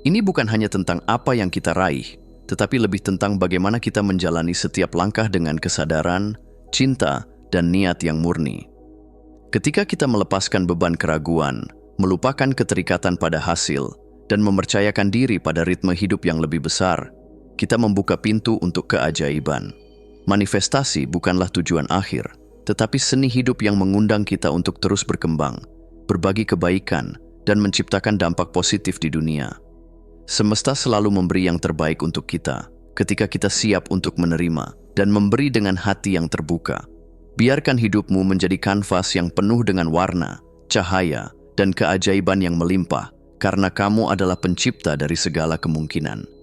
Ini bukan hanya tentang apa yang kita raih, tetapi lebih tentang bagaimana kita menjalani setiap langkah dengan kesadaran, cinta, dan niat yang murni. Ketika kita melepaskan beban keraguan, melupakan keterikatan pada hasil, dan mempercayakan diri pada ritme hidup yang lebih besar, kita membuka pintu untuk keajaiban. Manifestasi bukanlah tujuan akhir, tetapi seni hidup yang mengundang kita untuk terus berkembang, berbagi kebaikan, dan menciptakan dampak positif di dunia. Semesta selalu memberi yang terbaik untuk kita, ketika kita siap untuk menerima dan memberi dengan hati yang terbuka. Biarkan hidupmu menjadi kanvas yang penuh dengan warna, cahaya, dan keajaiban yang melimpah, karena kamu adalah pencipta dari segala kemungkinan.